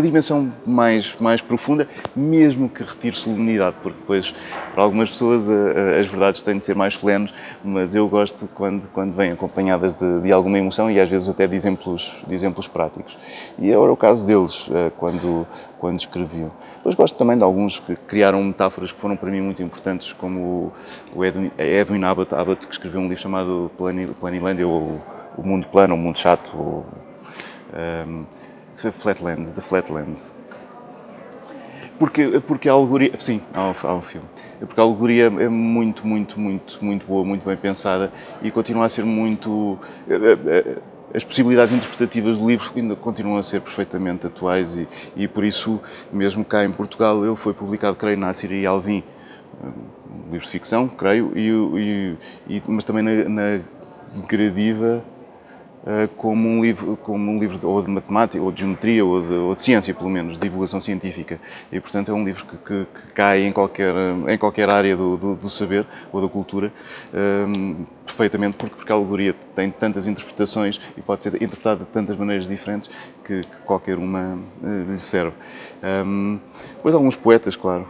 dimensão mais profunda, mesmo que retire solenidade, porque depois, para algumas pessoas, as verdades têm de ser mais solenes, mas eu gosto quando vêm acompanhadas de alguma emoção e às vezes até de exemplos práticos. E era o caso deles, quando escreviam. Depois gosto também de alguns que criaram metáforas que foram para mim muito importantes, como o Edwin Abbott, que escreveu um livro chamado Planilândia, ou o mundo plano, o mundo chato, ou Flatlands, The Flatlands. Porque a alegoria, sim, há um filme. Porque a alegoria é muito boa, muito bem pensada e continua a ser muito. As possibilidades interpretativas do livro ainda continuam a ser perfeitamente atuais e por isso, mesmo cá em Portugal, ele foi publicado, creio, na Assíria e Alvim, um livro de ficção, creio, mas também na Gradiva, como um livro ou de matemática, ou de geometria, ou de ciência, pelo menos, de divulgação científica. E, portanto, é um livro que cai em qualquer área do saber ou da cultura, perfeitamente, porque a alegoria tem tantas interpretações e pode ser interpretada de tantas maneiras diferentes que qualquer uma lhe serve. Depois, alguns poetas, claro.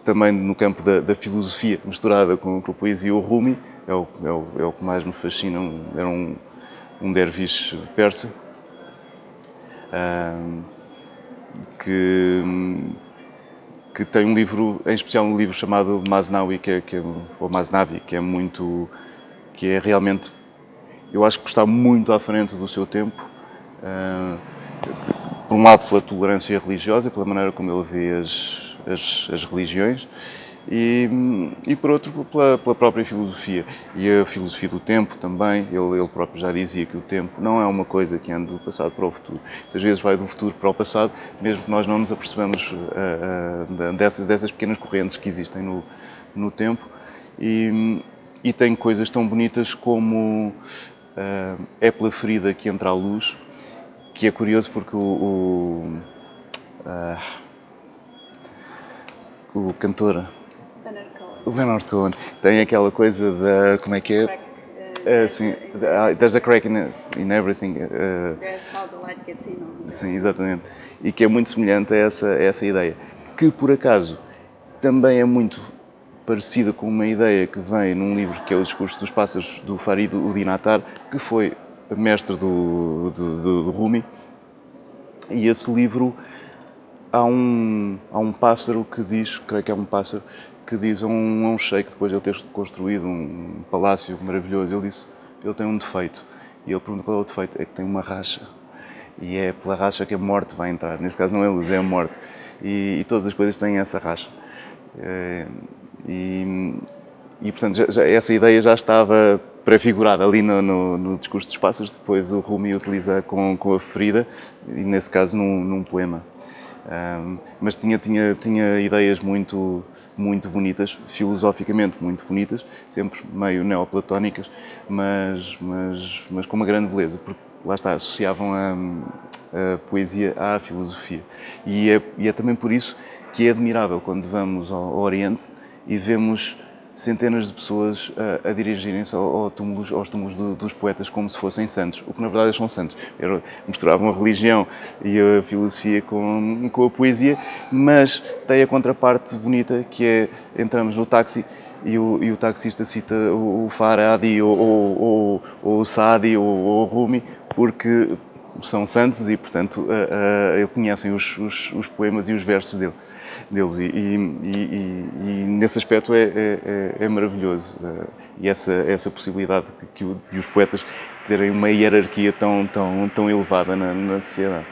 Também no campo da filosofia misturada com a poesia, o Rumi é o que mais me fascina. Era um derviche persa que tem um livro, em especial um livro chamado Masnavi, que é realmente, eu acho que está muito à frente do seu tempo. Por um lado, pela tolerância religiosa, pela maneira como ele vê as religiões, e por outro, pela própria filosofia. E a filosofia do tempo também, ele próprio já dizia que o tempo não é uma coisa que anda do passado para o futuro. Muitas vezes vai do futuro para o passado, mesmo que nós não nos apercebamos dessas pequenas correntes que existem no tempo. E tem coisas tão bonitas como é pela ferida que entra a luz, que é curioso porque o cantor o Leonard Cohen tem aquela coisa da, como é que é? Sim, there's a crack in everything. That's how the light gets in. Sim, exatamente. E que é muito semelhante a essa ideia. Que, por acaso, também é muito parecida com uma ideia que vem num livro que é O Discurso dos Pássaros, do Farid Udin-Attar, que foi mestre do Rumi. E esse livro, há um pássaro que diz, creio que é um pássaro, que diz a um sheik, depois de ele ter construído um palácio maravilhoso, ele tem um defeito. E ele pergunta qual é o defeito. É que tem uma racha. E é pela racha que a morte vai entrar. Neste caso não é a luz, é a morte. E todas as coisas têm essa racha. E portanto, essa ideia já estava prefigurada ali no Discurso dos Pássaros. Depois o Rumi utiliza com a ferida, e nesse caso num poema. Mas tinha ideias muito bonitas, filosoficamente muito bonitas, sempre meio neoplatónicas, mas com uma grande beleza, porque lá está, associavam a poesia à filosofia. E é também por isso que é admirável quando vamos ao Oriente e vemos centenas de pessoas a dirigirem-se aos túmulos dos poetas como se fossem santos, o que na verdade são santos. Misturavam a religião e a filosofia com a poesia, mas tem a contraparte bonita que é, entramos no táxi e o taxista cita o Farabi ou o Saadi ou o Rumi, porque são santos e, portanto, conhecem os poemas e os versos deles e nesse aspecto é maravilhoso. E essa possibilidade de os poetas terem uma hierarquia tão elevada na sociedade.